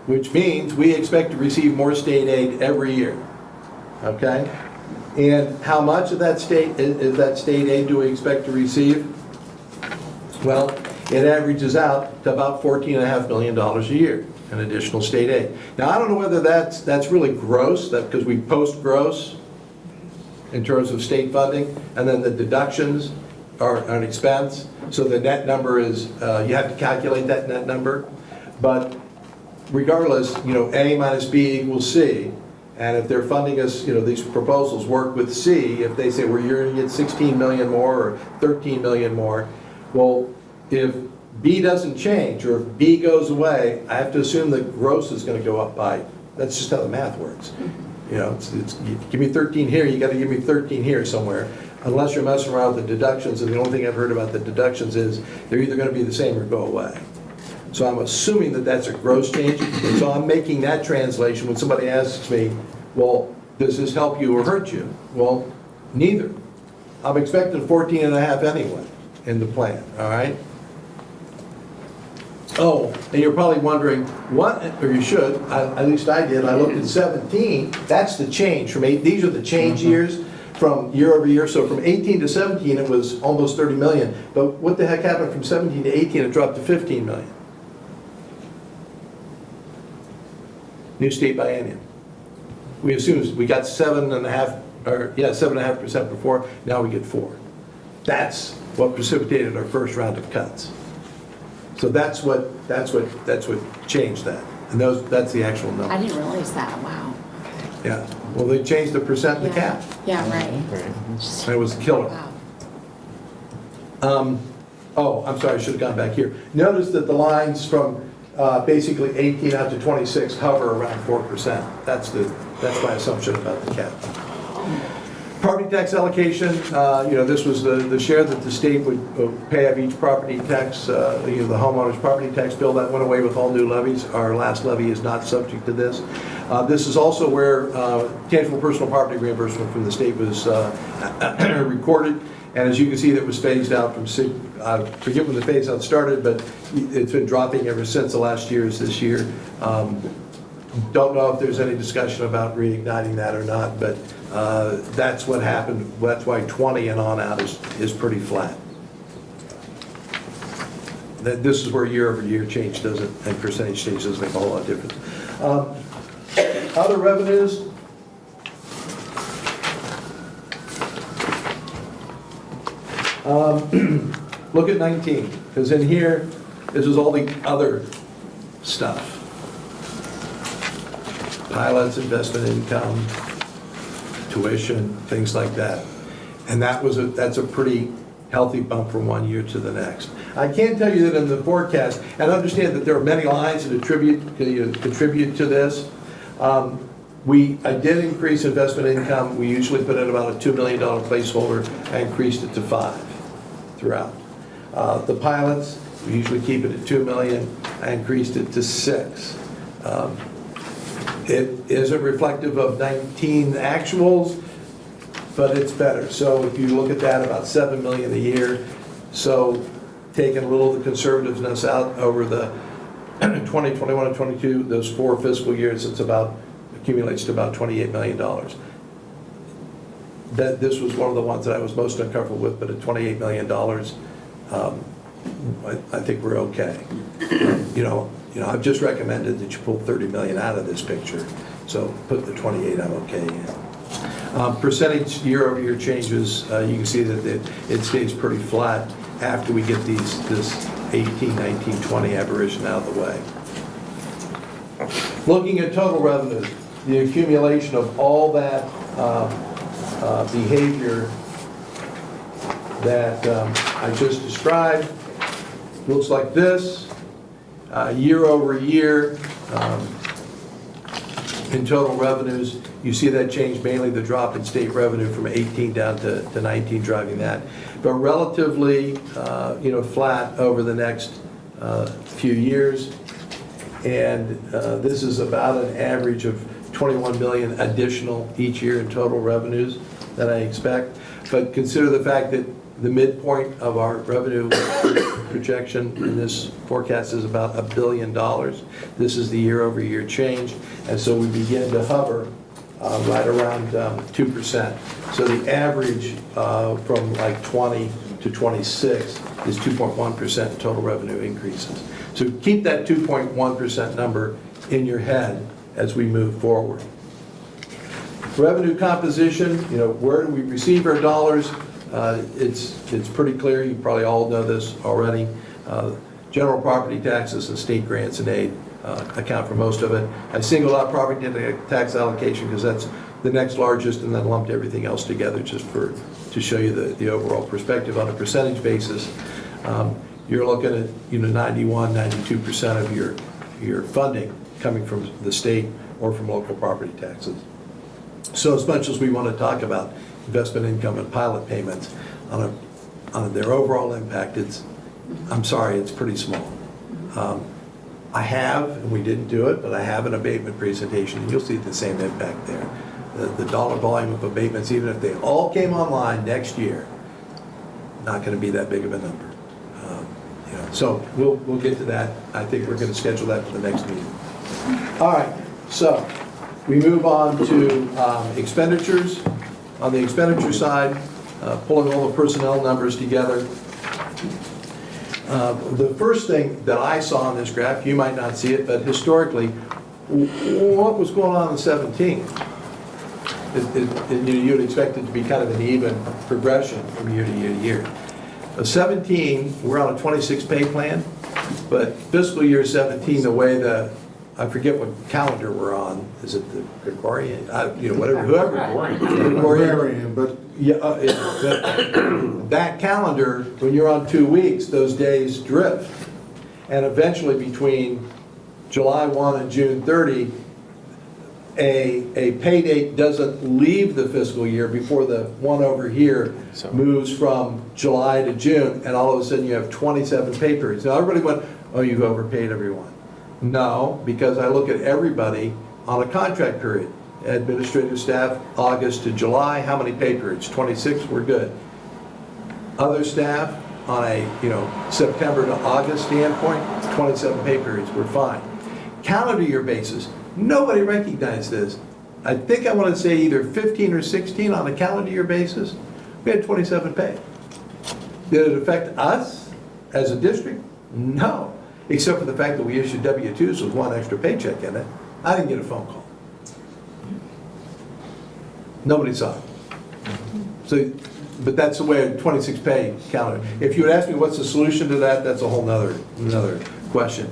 which means we expect to receive more state aid every year. Okay? And how much of that state aid do we expect to receive? Well, it averages out to about $14.5 million a year in additional state aid. Now, I don't know whether that's really gross, because we post gross in terms of state funding, and then the deductions are an expense. So the net number is, you have to calculate that net number. But regardless, A minus B equals C. And if they're funding us, these proposals work with C, if they say, well, you're going to get 16 million more or 13 million more, well, if B doesn't change or if B goes away, I have to assume that gross is going to go up by, that's just how the math works. It's give me 13 here, you got to give me 13 here somewhere, unless you're messing around with the deductions, and the only thing I've heard about the deductions is they're either going to be the same or go away. So I'm assuming that that's a gross change, and so I'm making that translation when somebody asks me, well, does this help you or hurt you? Well, neither. I'm expecting 14.5 anyway in the plan, all right? Oh, and you're probably wondering, what, or you should, at least I did, I looked at 17, that's the change from 8, these are the change years from year over year, so from 18 to 17 it was almost 30 million, but what the heck happened from 17 to 18, it dropped to 15 million. New state biennium. We assumed we got 7.5% before, now we get 4. That's what precipitated our first round of cuts. So that's what changed that. And that's the actual number. I didn't realize that, wow. Yeah, well, they changed the percent and the cap. Yeah, right. And it was a killer. Wow. Oh, I'm sorry, I should have gone back here. Notice that the lines from basically 18 out to 26 hover around 4%. That's my assumption about the cap. Property tax allocation, this was the share that the state would pay of each property tax, the homeowner's property tax bill. That went away with all new levies. Our last levy is not subject to this. This is also where tangible personal property reimbursement from the state was recorded. And as you can see, that was phased out from, I forget when the phase out started, but it's been dropping ever since. The last year is this year. Don't know if there's any discussion about reigniting that or not, but that's what happened. That's why 20 and on out is pretty flat. This is where year-over-year change doesn't, and percentage change doesn't make a whole lot of difference. Other revenues. Look at 19, because in here, this is all the other stuff. Pilots, investment income, tuition, things like that. And that's a pretty healthy bump from one year to the next. I can tell you that in the forecast, and understand that there are many lines that contribute to this. I did increase investment income. We usually put in about a $2 million placeholder. I increased it to 5 throughout. The pilots, we usually keep it at $2 million. I increased it to 6. It isn't reflective of 19 actuals, but it's better. So if you look at that, about $7 million a year. So taking a little of the conservativeness out over the 20, 21, and 22, those 4 fiscal years, accumulates to about $28 million. This was one of the ones that I was most uncomfortable with, but at $28 million, I think we're okay. I've just recommended that you pull 30 million out of this picture, so put the 28, I'm okay in. Percentage year-over-year changes, you can see that it stays pretty flat after we get this 18, 19, 20 aberration out of the way. Looking at total revenues, the accumulation of all that behavior that I just described looks like this. Year over year, in total revenues, you see that change, mainly the drop in state revenue from 18 down to 19 driving that. But relatively, flat over the next few years. And this is about an average of 21 million additional each year in total revenues that I expect. But consider the fact that the midpoint of our revenue projection in this forecast is about $1 billion. This is the year-over-year change, and so we begin to hover right around 2%. So the average from like 20 to 26 is 2.1% total revenue increases. So keep that 2.1% number in your head as we move forward. Revenue composition, where do we receive our dollars? It's pretty clear. You probably all know this already. General property taxes and state grants and aid account for most of it. I singled out property tax allocation because that's the next largest, and then lumped everything else together just to show you the overall perspective on a percentage basis. You're looking at 91, 92% of your funding coming from the state or from local property taxes. So as much as we want to talk about investment income and pilot payments, on their overall impact, I'm sorry, it's pretty small. I have, and we didn't do it, but I have an abatement presentation, and you'll see the same impact there. The dollar volume of abatements, even if they all came online next year, not going to be that big of a number. So we'll get to that. I think we're going to schedule that for the next meeting. All right, so we move on to expenditures. On the expenditure side, pulling all the personnel numbers together. The first thing that I saw on this graph, you might not see it, but historically, what was going on in 17? You'd expect it to be kind of an even progression from year to year to year. 17, we're on a 26 pay plan, but fiscal year 17, the way I forget what calendar we're on. Is it the Gregorian? Whoever. Gregorian, but yeah, that calendar, when you're on 2 weeks, those days drift, and eventually between July 1 and June 30, a pay date doesn't leave the fiscal year before the one over here moves from July to June, and all of a sudden you have 27 pay periods. Now, everybody went, oh, you've overpaid everyone. No, because I look at everybody on a contract period. Administrative staff, August to July, how many pay periods? 26, we're good. Other staff, on a September to August standpoint, 27 pay periods, we're fine. Calendar year basis, nobody recognized this. I think I want to say either 15 or 16 on a calendar year basis, we had 27 pay. Did it affect us as a district? No, except for the fact that we issued W-2s with one extra paycheck in it. I didn't get a phone call. Nobody saw it. So, but that's the way a 26 pay calendar. If you would ask me what's the solution to that, that's a whole nother question.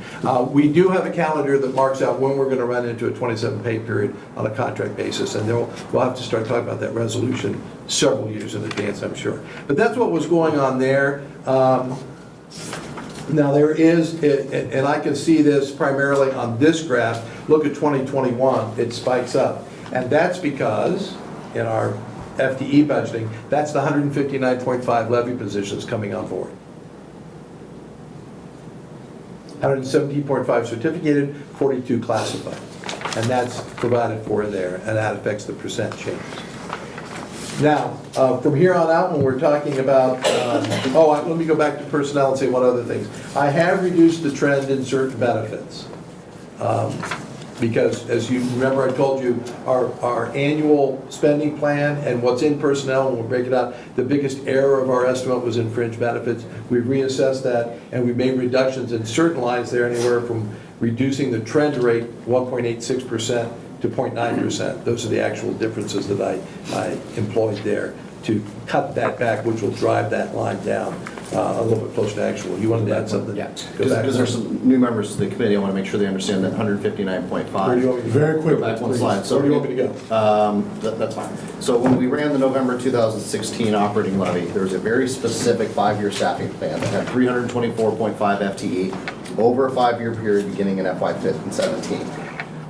We do have a calendar that marks out when we're going to run into a 27 pay period on a contract basis, and we'll have to start talking about that resolution several years in advance, I'm sure. But that's what was going on there. Now there is, and I can see this primarily on this graph, look at 2021, it spikes up. And that's because in our FTE budgeting, that's the 159.5 levy positions coming on board. 117.5 certificated, 42 classified. And that's provided for there, and that affects the percent change. Now, from here on out, when we're talking about, let me go back to personnel and say one other thing. I have reduced the trend in certain benefits. Because as you remember, I told you our annual spending plan and what's in personnel, and we'll break it out, the biggest error of our estimate was in fringe benefits. We've reassessed that, and we've made reductions in certain lines there, anywhere from reducing the trend rate 1.86% to 0.9%. Those are the actual differences that I employed there to cut that back, which will drive that line down a little bit closer to actual. You wanted to add something? Yeah, because there's some new members to the committee. I want to make sure they understand that 159.5. Where do you want me to go? Very quickly, Back one please. slide. So Where do you want me to go? That's fine. So when we ran the November 2016 operating levy, there was a very specific 5-year staffing plan that had 324.5 FTE over a 5-year period beginning in FY 17.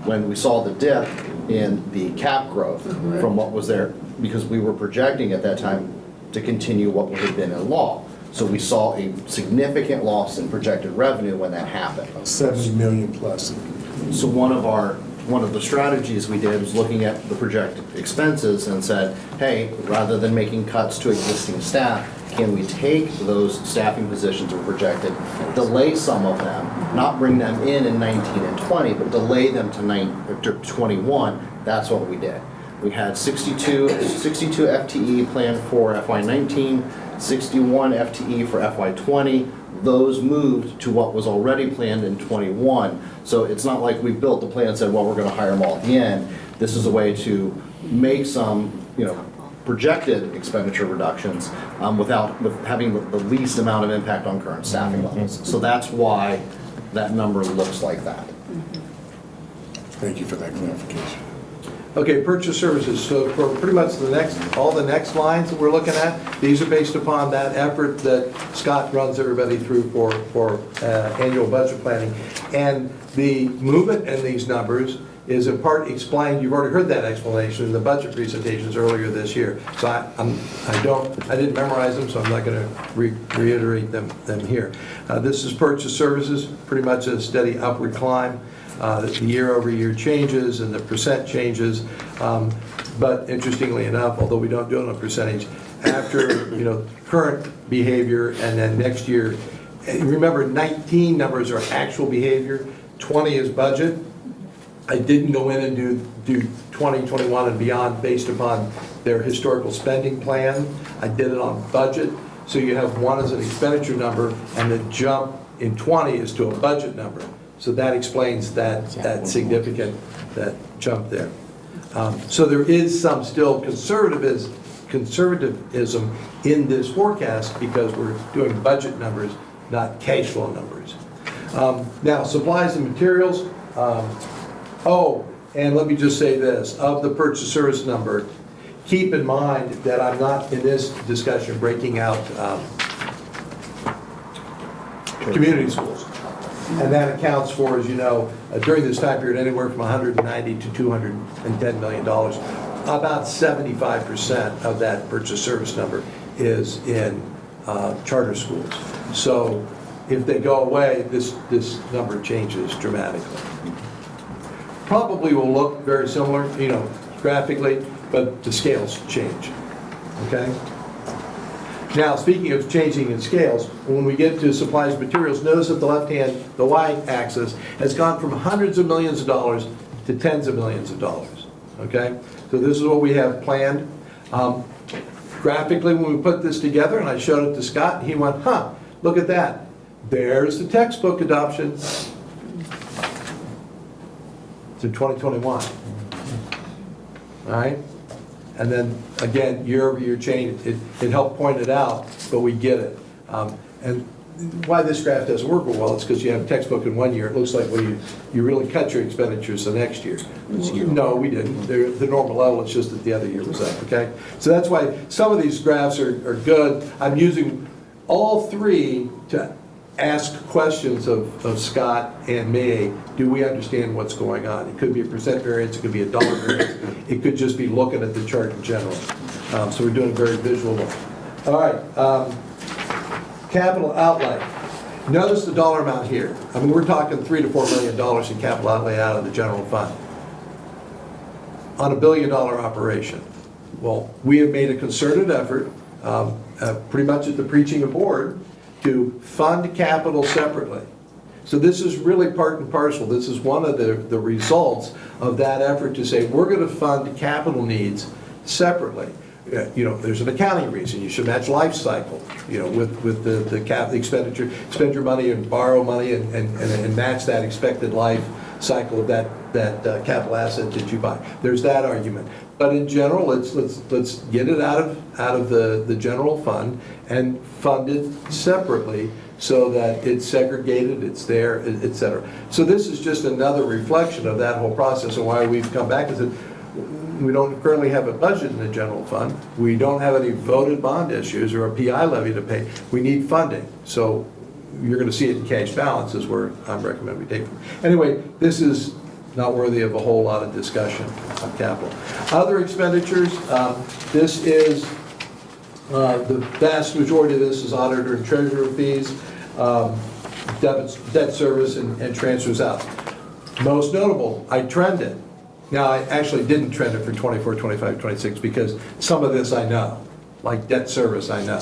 When we saw the dip in the cap growth from what was there, because we were projecting at that time to continue what had been in law. So we saw a significant loss in projected revenue when that happened. 70 million plus. So one of the strategies we did was looking at the projected expenses and said, hey, rather than making cuts to existing staff, can we take those staffing positions we projected, delay some of them, not bring them in 19 and 20, but delay them to 21. That's what we did. We had 62 FTE planned for FY19, 61 FTE for FY20. Those moved to what was already planned in 21. So it's not like we built the plan and said, well, we're going to hire them all at the end. This is a way to make some, projected expenditure reductions with having the least amount of impact on current staffing levels. So that's why that number looks like that. Thank you for that clarification. Okay, purchase services. So for pretty much all the next lines that we're looking at, these are based upon that effort that Scott runs everybody through for annual budget planning. And the movement in these numbers is in part explained. You've already heard that explanation in the budget presentations earlier this year. So I didn't memorize them, so I'm not going to reiterate them here. This is purchase services, pretty much a steady upward climb. The year-over-year changes and the percent changes, but interestingly enough, although we don't do it on a percentage, after current behavior and then next year, remember 19 numbers are actual behavior, 20 is budget. I didn't go in and do 20, 21 and beyond based upon their historical spending plan. I did it on budget, so you have one as an expenditure number and the jump in 20 is to a budget number. So that explains that significant jump there. So there is some still conservatism in this forecast because we're doing budget numbers, not cash flow numbers. Now, supplies and materials. And let me just say this, of the purchase service number, keep in mind that I'm not in this discussion breaking out community schools. And that accounts for, as you know, during this time period, anywhere from 190 to $210 million. About 75% of that purchase service number is in charter schools. So if they go away, this number changes dramatically. Probably will look very similar, graphically, but the scales change, okay? Now, speaking of changing in scales, when we get to supplies and materials, notice that the y-axis has gone from hundreds of millions of dollars to tens of millions of dollars, okay? So this is what we have planned. Graphically, when we put this together, and I showed it to Scott, and he went, huh, look at that. There's the textbook adoption to 2021. All right? And then, again, year-over-year change, it helped point it out, but we get it. And why this graph doesn't work well, it's because you have a textbook in one year, it looks like, well, you really cut your expenditures the next year. No, we didn't. They're the normal level, it's just that the other year was up, okay? So that's why some of these graphs are good. I'm using all three to ask questions of Scott and me. Do we understand what's going on? It could be a percent variance, it could be a dollar variance, it could just be looking at the chart in general. So we're doing a very visual look. All right, capital outlay. Notice the dollar amount here. I mean, we're talking $3 to $4 million in capital outlay out of the general fund on a $1 billion operation. Well, we have made a concerted effort, pretty much at the preaching of board, to fund capital separately. So this is really part and parcel. This is one of the results of that effort to say we're going to fund capital needs separately. There's an accounting reason. You should match life cycle, with the expenditure, spend your money and borrow money and match that expected life cycle of that capital asset that you buy. There's that argument. But in general, let's get it out of the general fund and fund it separately so that it's segregated, it's there, et cetera. So this is just another reflection of that whole process and why we've come back and said, we don't currently have a budget in the general fund. We don't have any voted bond issues or a PI levy to pay. We need funding. So you're going to see it in cash balances where I'm recommending we take from. Anyway, this is not worthy of a whole lot of discussion on capital. Other expenditures, this is, the vast majority of this is auditor and treasurer fees, debt service and transfers out. Most notable, I trended. Now, I actually didn't trend it for 24, 25, 26 because some of this I know, like debt service I know.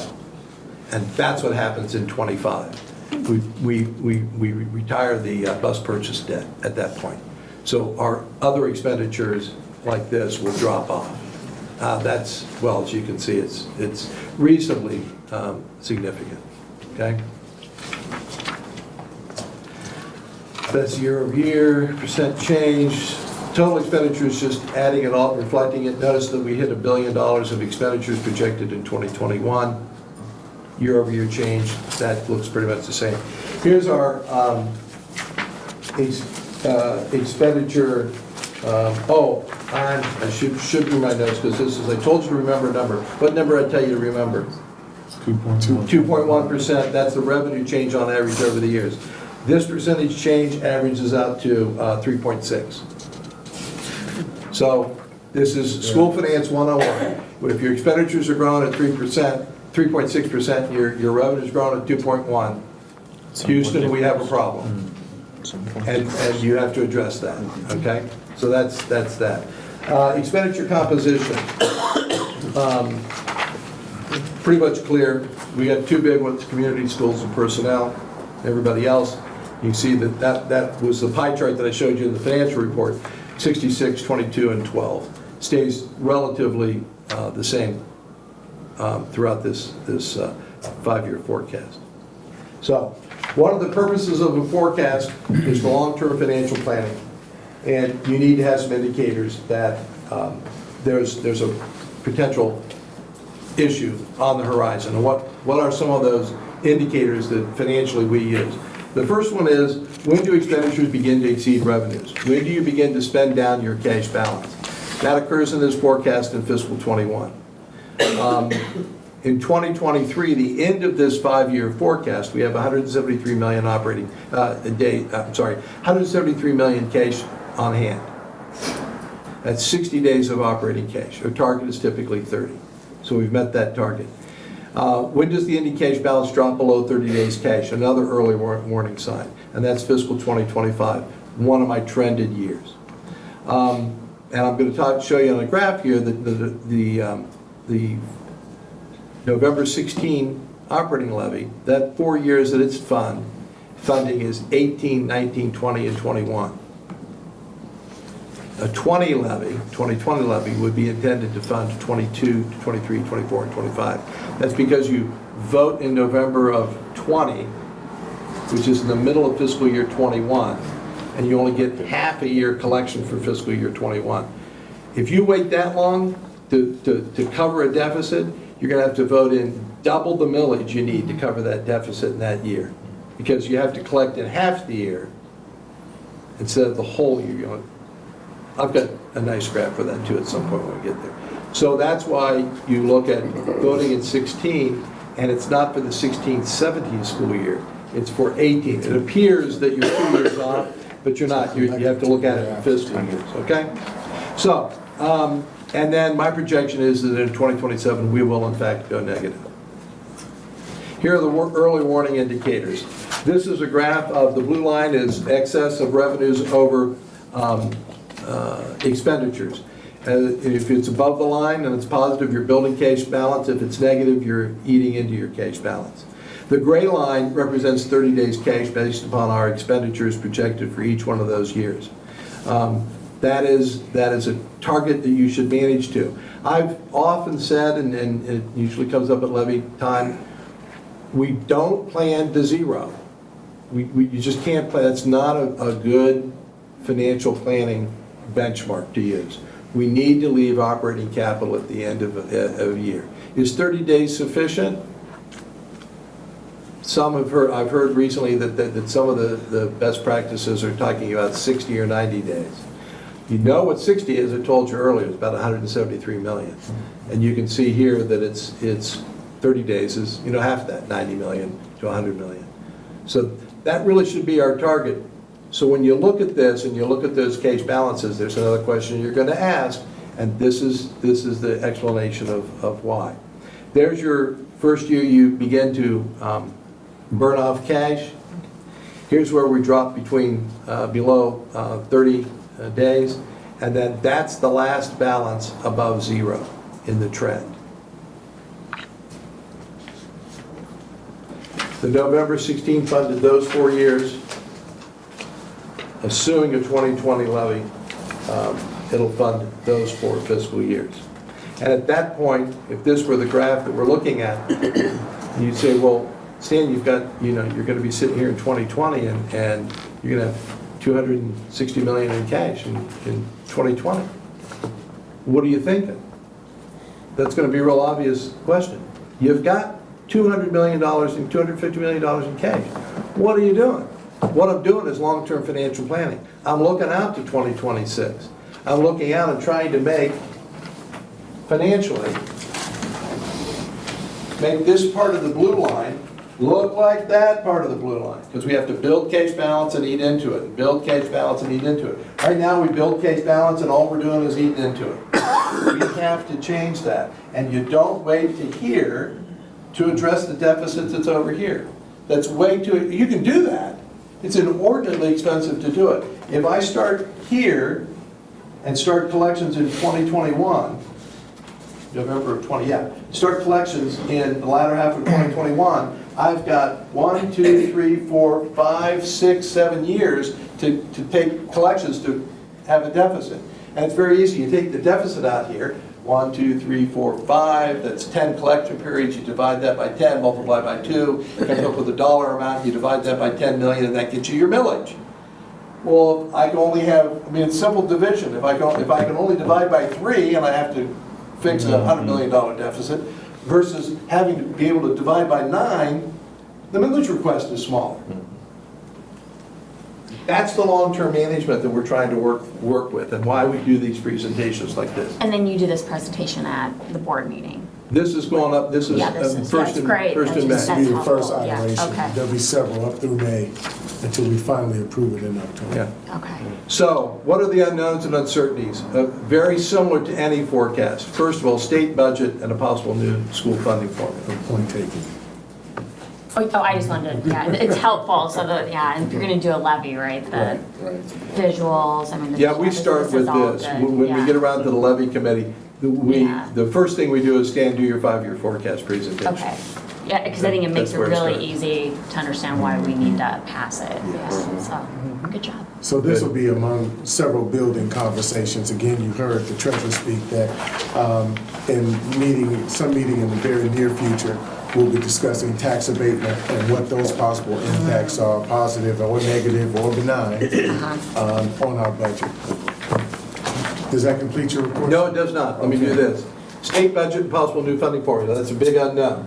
And that's what happens in 25. We retire the bus purchase debt at that point. So our other expenditures like this will drop off. That's, well, as you can see, it's reasonably significant, okay? That's year over year, percent change. Total expenditures, just adding it all, reflecting it. Notice that we hit $1 billion of expenditures projected in 2021. Year over year change, that looks pretty much the same. Here's our expenditure. I should do my notes because this is, I told you to remember a number. What number I tell you to remember? 2.1%. That's the revenue change on average over the years. This percentage change averages out to 3.6. So this is school finance 101. If your expenditures are growing at 3%, 3.6%, your revenue's growing at 2.1. Houston, we have a problem. And you have to address that, okay? So that's that. Expenditure composition. Pretty much clear. We got two big ones, community, schools, and personnel. Everybody else, you can see that was the pie chart that I showed you in the financial report. 66, 22, and 12. Stays relatively the same throughout this 5-year forecast. So, one of the purposes of a forecast is for long-term financial planning. And you need to have some indicators that there's a potential issue on the horizon. And what are some of those indicators that financially we use? The first one is, when do expenditures begin to exceed revenues? When do you begin to spend down your cash balance? That occurs in this forecast in fiscal 21. In 2023, the end of this 5-year forecast, we have 173 million operating day. I'm sorry, 173 million cash on hand. That's 60 days of operating cash. Our target is typically 30, so we've met that target. When does the ending cash balance drop below 30 days cash? Another early warning sign, and that's fiscal 2025, one of my trended years. And I'm going to show you on a graph here that the November 16 operating levy, that 4 years that it's funding is 18, 19, 20, and 21. A 2020 levy would be intended to fund 22, 23, 24, and 25. That's because you vote in November of 20, which is in the middle of fiscal year 21, and you only get half a year collection for fiscal year 21. If you wait that long to cover a deficit, you're going to have to vote in double the millage you need to cover that deficit in that year, because you have to collect in half the year instead of the whole year. I've got a nice graph for that too at some point when we get there. So that's why you look at voting in 16, and it's not for the 16-17 school year, it's for 18. It appears that you're 2 years off, but you're not. You have to look at it in fiscal years, okay? So, and then my projection is that in 2027, we will in fact go negative. Here are the early warning indicators. This is a graph of the blue line is excess of revenues over expenditures. If it's above the line and it's positive, you're building cash balance. If it's negative, you're eating into your cash balance. The gray line represents 30 days cash based upon our expenditures projected for each one of those years. That is a target that you should manage to. I've often said, and it usually comes up at levy time, we don't plan to zero. You just can't plan. That's not a good financial planning benchmark to use. We need to leave operating capital at the end of a year. Is 30 days sufficient? I've heard recently that some of the best practices are talking about 60 or 90 days. You know what 60 is, I told you earlier, it's about 173 million. And you can see here that it's 30 days is, half that, 90 million to 100 million. So that really should be our target. So when you look at this and you look at those cash balances, there's another question you're going to ask, and this is the explanation of why. There's your first year you begin to burn off cash. Here's where we drop below 30 days, and then that's the last balance above zero in the trend. The November 16 funded those 4 years. Assuming a 2020 levy, it'll fund those 4 fiscal years. And at that point, if this were the graph that we're looking at, you'd say, well, Stan, you're going to be sitting here in 2020 and you're going to have 260 million in cash in 2020. What are you thinking? That's going to be a real obvious question. You've got $200 million and $250 million in cash. What are you doing? What I'm doing is long-term financial planning. I'm looking out to 2026. I'm looking out and trying to make this part of the blue line look like that part of the blue line, because we have to build cash balance and eat into it, build cash balance and eat into it. Right now we build cash balance and all we're doing is eating into it. We have to change that. And you don't wait to here to address the deficit that's over here. That's way too, you can do that. It's inordinately expensive to do it. If I start here and start collections in 2021, November of 20, start collections in the latter half of 2021, I've got 1, 2, 3, 4, 5, 6, 7 years to take collections to have a deficit. And it's very easy. You take the deficit out here, 1, 2, 3, 4, 5, that's 10 collection periods, you divide that by 10, multiply by 2, you come up with a dollar amount, you divide that by 10 million, and that gets you your millage. Well, I can only have, it's simple division. If I can only divide by 3 and I have to fix a $100 million deficit, versus having to be able to divide by 9, the millage request is smaller. That's the long-term management that we're trying to work with, and why we do these presentations like this. And then you do this presentation at the board meeting. This is going up, this is Yeah, this is- first that's in, great. first in That's May. This will be the first helpful. Yeah, iteration. okay. There'll be several up through May until we finally approve it in October. Yeah. Okay. So, what are the unknowns and uncertainties? Very similar to any forecast. First of all, state budget and a possible new school funding formula. Point taken. Oh, I just wanted to, yeah, it's helpful, so that, yeah, and if you're gonna do a levy, right, the visuals, I mean. Yeah, we start with this. When we get around to the levy committee, the first thing we do is Stan, do your 5-year forecast presentation. Okay, yeah, because I think it makes That's it where it really starts. easy to understand why we need to pass it. So, good job. So this will be among several building conversations. Again, you heard the treasurer speak that some meeting in the very near future, we'll be discussing tax abatement and what those possible impacts are, positive or negative or benign, on our budget. Does that complete your report? No, it does not. Let me do this. State budget and possible new funding formula, that's a big unknown.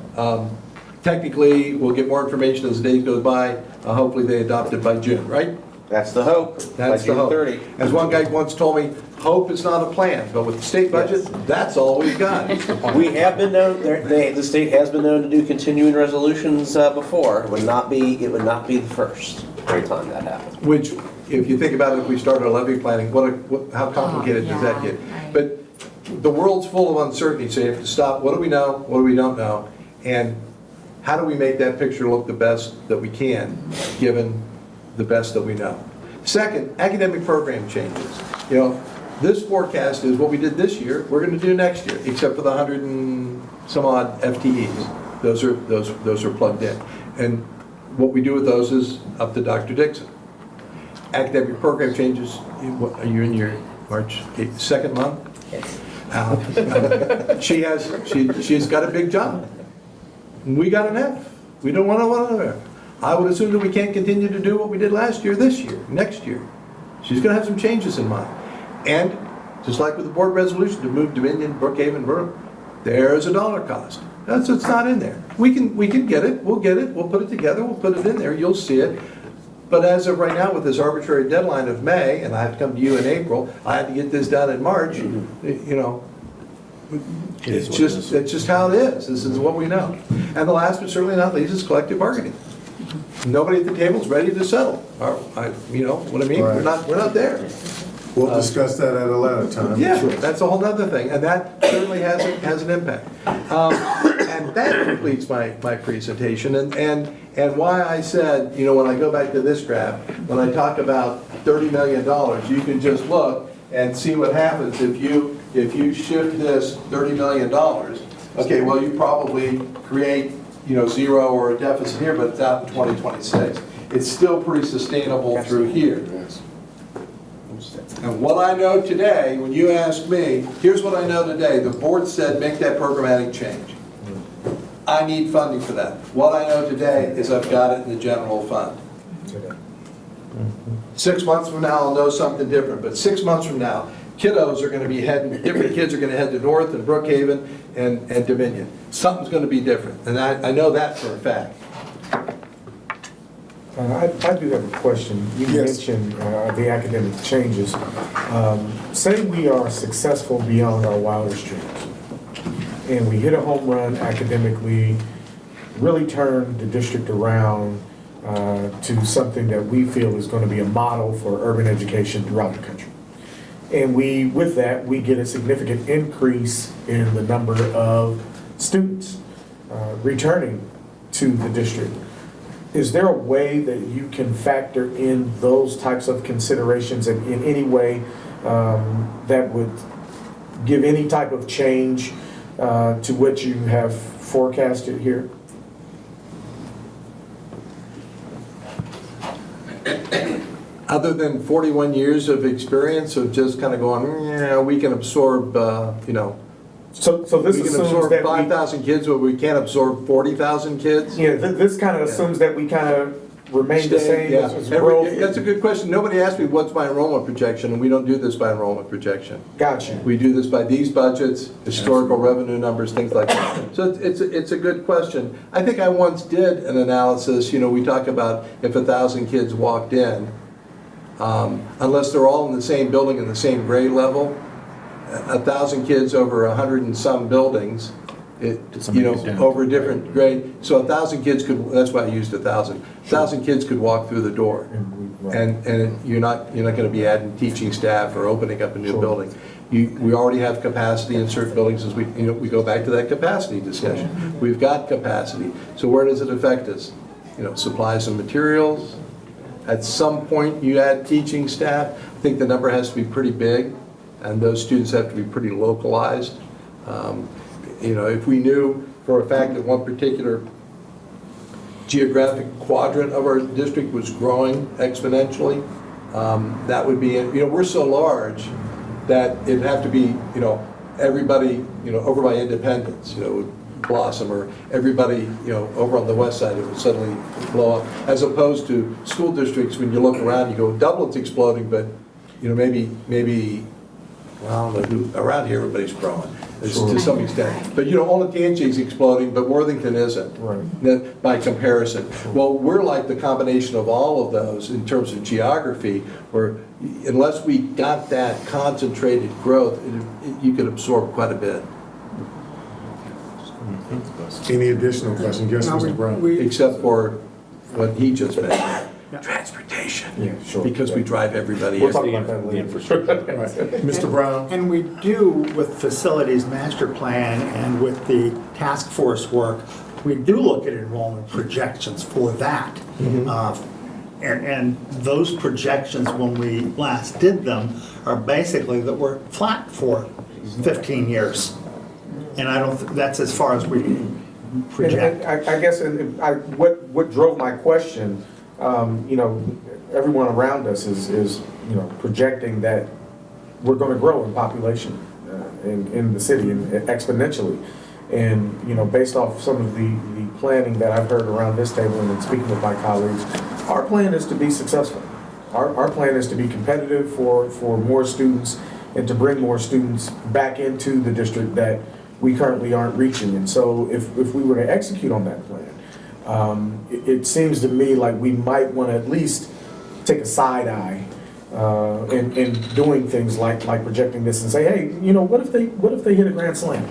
Technically, we'll get more information as the days goes by. Hopefully they adopt it by June, right? That's the hope. That's the hope. 30. As one guy once told me, hope is not a plan, but with the state budget, that's all we've got. We have been known, the state has been known to do continuing resolutions before. It would not be the first every time that happened. Which, if you think about it, if we started levy planning, how complicated does that get? But the world's full of uncertainty, so you have to stop, what do we know, what do we don't know? And how do we make that picture look the best that we can, given the best that we know? Second, academic program changes. You know, this forecast is what we did this year, we're going to do next year, except for the 100 and some odd FTEs. Those are plugged in. And what we do with those is up to Dr. Dixon. Academic program changes, are you in your March 8th, second month? Yes. She's got a big job. We got an F. We don't want another F. I would assume that we can't continue to do what we did last year, this year, next year. She's going to have some changes in mind. And just like with the board resolution to move Dominion, Brookhaven, Borough, there's a dollar cost. It's not in there. We can get it. We'll get it. We'll put it together. We'll put it in there. You'll see it. But as of right now, with this arbitrary deadline of May, and I have to come to you in April, I had to get this done in March. You know, it's just how it is. This is what we know. And the last but certainly not least is collective bargaining. Nobody at the table is ready to settle. You know what I mean? Right. We're not there. We'll discuss that at a later time. Yeah, that's a whole other thing, and that certainly has an impact. And that completes my presentation, and why I said, you know, when I go back to this graph, when I talk about $30 million, you can just look and see what happens if you shift this $30 million. Okay, well, you probably create, you know, zero or a deficit here, but it's out in 2026. It's still pretty sustainable through here. And what I know today, when you ask me, here's what I know today. The board said make that programmatic change. I need funding for that. What I know today is I've got it in the general fund. 6 months from now, I'll know something different. But 6 months from now, kiddos are going to be different kids are going to head to North and Brookhaven and Dominion. Something's going to be different. And I know that for a fact. I do have a question. You mentioned the academic changes. Say we are successful beyond our wildest dreams, and we hit a home run academically, really turn the district around to something that we feel is going to be a model for urban education throughout the country. And with that, we get a significant increase in the number of students returning to the district. Is there a way that you can factor in those types of considerations in any way that would give any type of change to what you have forecasted here? Other than 41 years of experience of just kind of going, yeah, we can absorb, you know. So this we can assumes absorb that 5,000 kids, but we can't absorb 40,000 kids. Yeah, this kind of assumes that we kind of remain the same as growth. That's a good question. Nobody asked me what's my enrollment projection, and we don't do this by enrollment projection. Gotcha. We do this by these budgets, historical revenue numbers, things like that. So it's a good question. I think I once did an analysis. You know, we talk about if 1,000 kids walked in, unless they're all in the same building in the same grade level, 1,000 kids over 100 and some buildings over a different grade. So 1,000 kids could, that's why I used 1,000. 1,000 kids could walk through the door. And you're not going to be adding teaching staff or opening up a new building. We already have capacity in certain buildings, as we go back to that capacity discussion. We've got capacity. So where does it affect us? Supplies and materials. At some point, you add teaching staff. I think the number has to be pretty big, and those students have to be pretty localized. If we knew for a fact that one particular geographic quadrant of our district was growing exponentially, that would be, we're so large that it'd have to be, everybody, over by Independence, would blossom, or everybody, over on the west side, it would suddenly blow up, as opposed to school districts, when you look around, you go, Dublin's exploding, but, maybe, well, I don't know who, around here, everybody's growing, to some extent. But, Olentangy's exploding, but Worthington isn't, by comparison. Well, we're like the combination of all of those in terms of geography, where unless we got that concentrated growth, you could absorb quite a bit. Any additional questions? Yes, Mr. Brown? Except for what he just mentioned, transportation. Yeah, sure. Because we drive everybody. We'll talk about that later. Mr. Brown? And we do, with facilities master plan and with the task force work, we do look at enrollment projections for that. And those projections, when we last did them, are basically that we're flat for 15 years. And I don't, that's as far as we project. I guess what drove my question, everyone around us is projecting that we're going to grow in population in the city exponentially. And, based off some of the planning that I've heard around this table and in speaking with my colleagues, our plan is to be successful. Our plan is to be competitive for more students and to bring more students back into the district that we currently aren't reaching. And so if we were to execute on that plan, it seems to me like we might want to at least take a side eye in doing things like projecting this and say, hey, what if they hit a grand slam?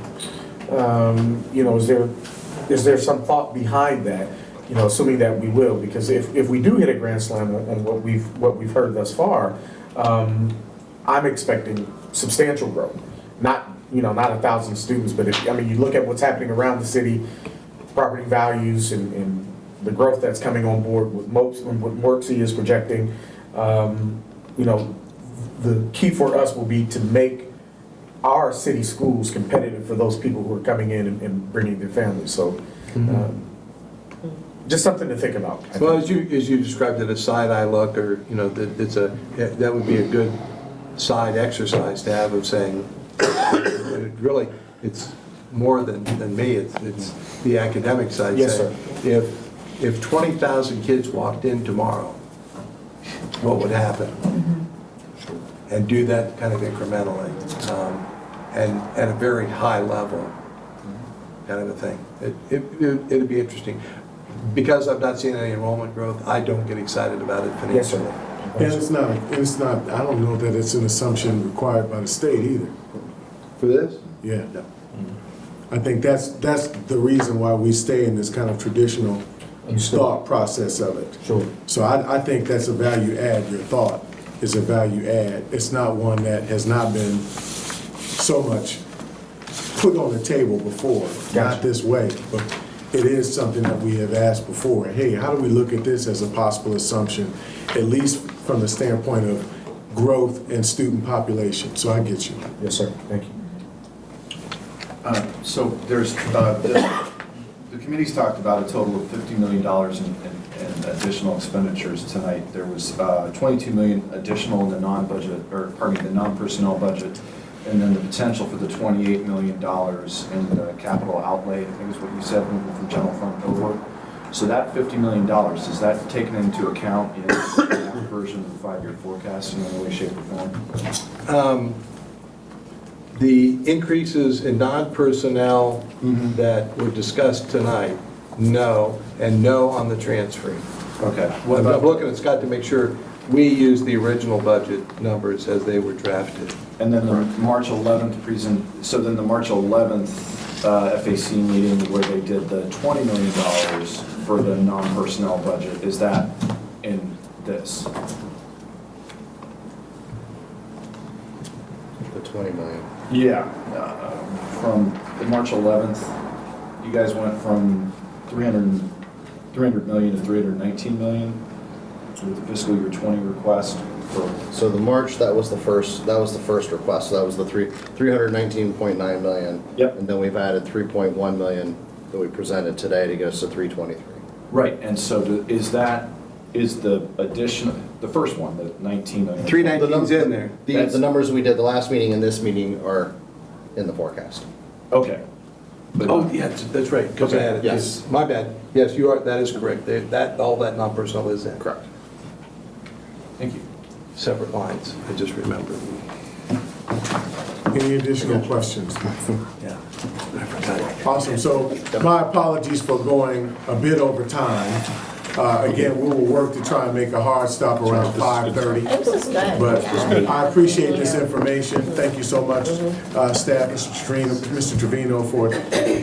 Is there some thought behind that? Assuming that we will, because if we do hit a grand slam on what we've heard thus far, I'm expecting substantial growth. Not 1,000 students, but you look at what's happening around the city, property values and the growth that's coming on board with what MORC is projecting. The key for us will be to make our city schools competitive for those people who are coming in and bringing their families. So. Just something to think about. Well, as you described it, a side-eye look, or that would be a good side exercise to have of saying, really, it's more than me. It's the academic side. Yes, saying, sir. If 20,000 kids walked in tomorrow, what would happen? And do that kind of incrementally, and at a very high level, kind of a thing. It'd be interesting. Because I've not seen any enrollment growth, I don't get excited about it financially. Yes, and it's not, I don't know that it's an assumption required by the state either. For this? Yeah. No. I think that's the reason why we stay in this kind of traditional thought process of it. Sure. So I think that's a value add. Your thought is a value add. It's not one that has not been so much put on the table before. Gotcha. Not this way, but it is something that we have asked before. Hey, how do we look at this as a possible assumption, at least from the standpoint of growth and student population? So I get you. Yes, sir. Thank you. So there's, the committee's talked about a total of $50 million in additional expenditures tonight. There was $22 million additional in the the non-personnel budget, and then the potential for the $28 million in the capital outlay, I think is what you said, moving from general fund over. So that $50 million, is that taken into account in the version of the 5-year forecast in any way, shape, or form? The increases in non-personnel that were discussed tonight, no, and no on the transfer. Okay. I'm looking at Scott to make sure we use the original budget numbers as they were drafted. And then the March 11th so then the March 11th FAC meeting where they did the $20 million for the non-personnel budget. Is that in this? The 20 million. Yeah. From the March 11th, you guys went from 300 million to 319 million with the fiscal year 20 request. So the March, that was the first request, so that was the 319.9 million. Yep. And then we've added 3.1 million that we presented today to get us to 323. Right, and so is the addition, the first one, the 19 million? 319's in there. The numbers we did the last meeting and this meeting are in the forecast. Okay. Oh, yeah, that's right, because I Okay, added, yes. yes, my bad. Yes, you are, that is correct. All that non-personnel is in. Correct. Thank you. Separate lines, I just remembered. Any additional questions? Yeah, I forgot. Awesome, so my apologies for going a bit over time. Again, we will work to try and make a hard stop around 5:30. This is good. But I appreciate this information. Thank you so much, staff, Mr. Trevino, for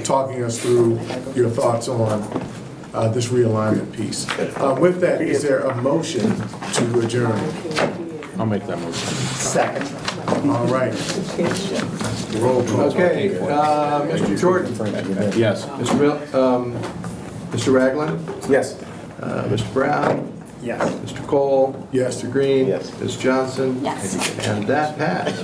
talking us through your thoughts on this realignment piece. With that, is there a motion to adjourn? I'll make that motion. Second. All right. Roll call. Okay, Mr. Jordan? Yes. Mr. Ragland? Yes. Mr. Brown? Yes. Mr. Cole? Yes. Mr. Green? Yes. Ms. Johnson? Yes. And that passed.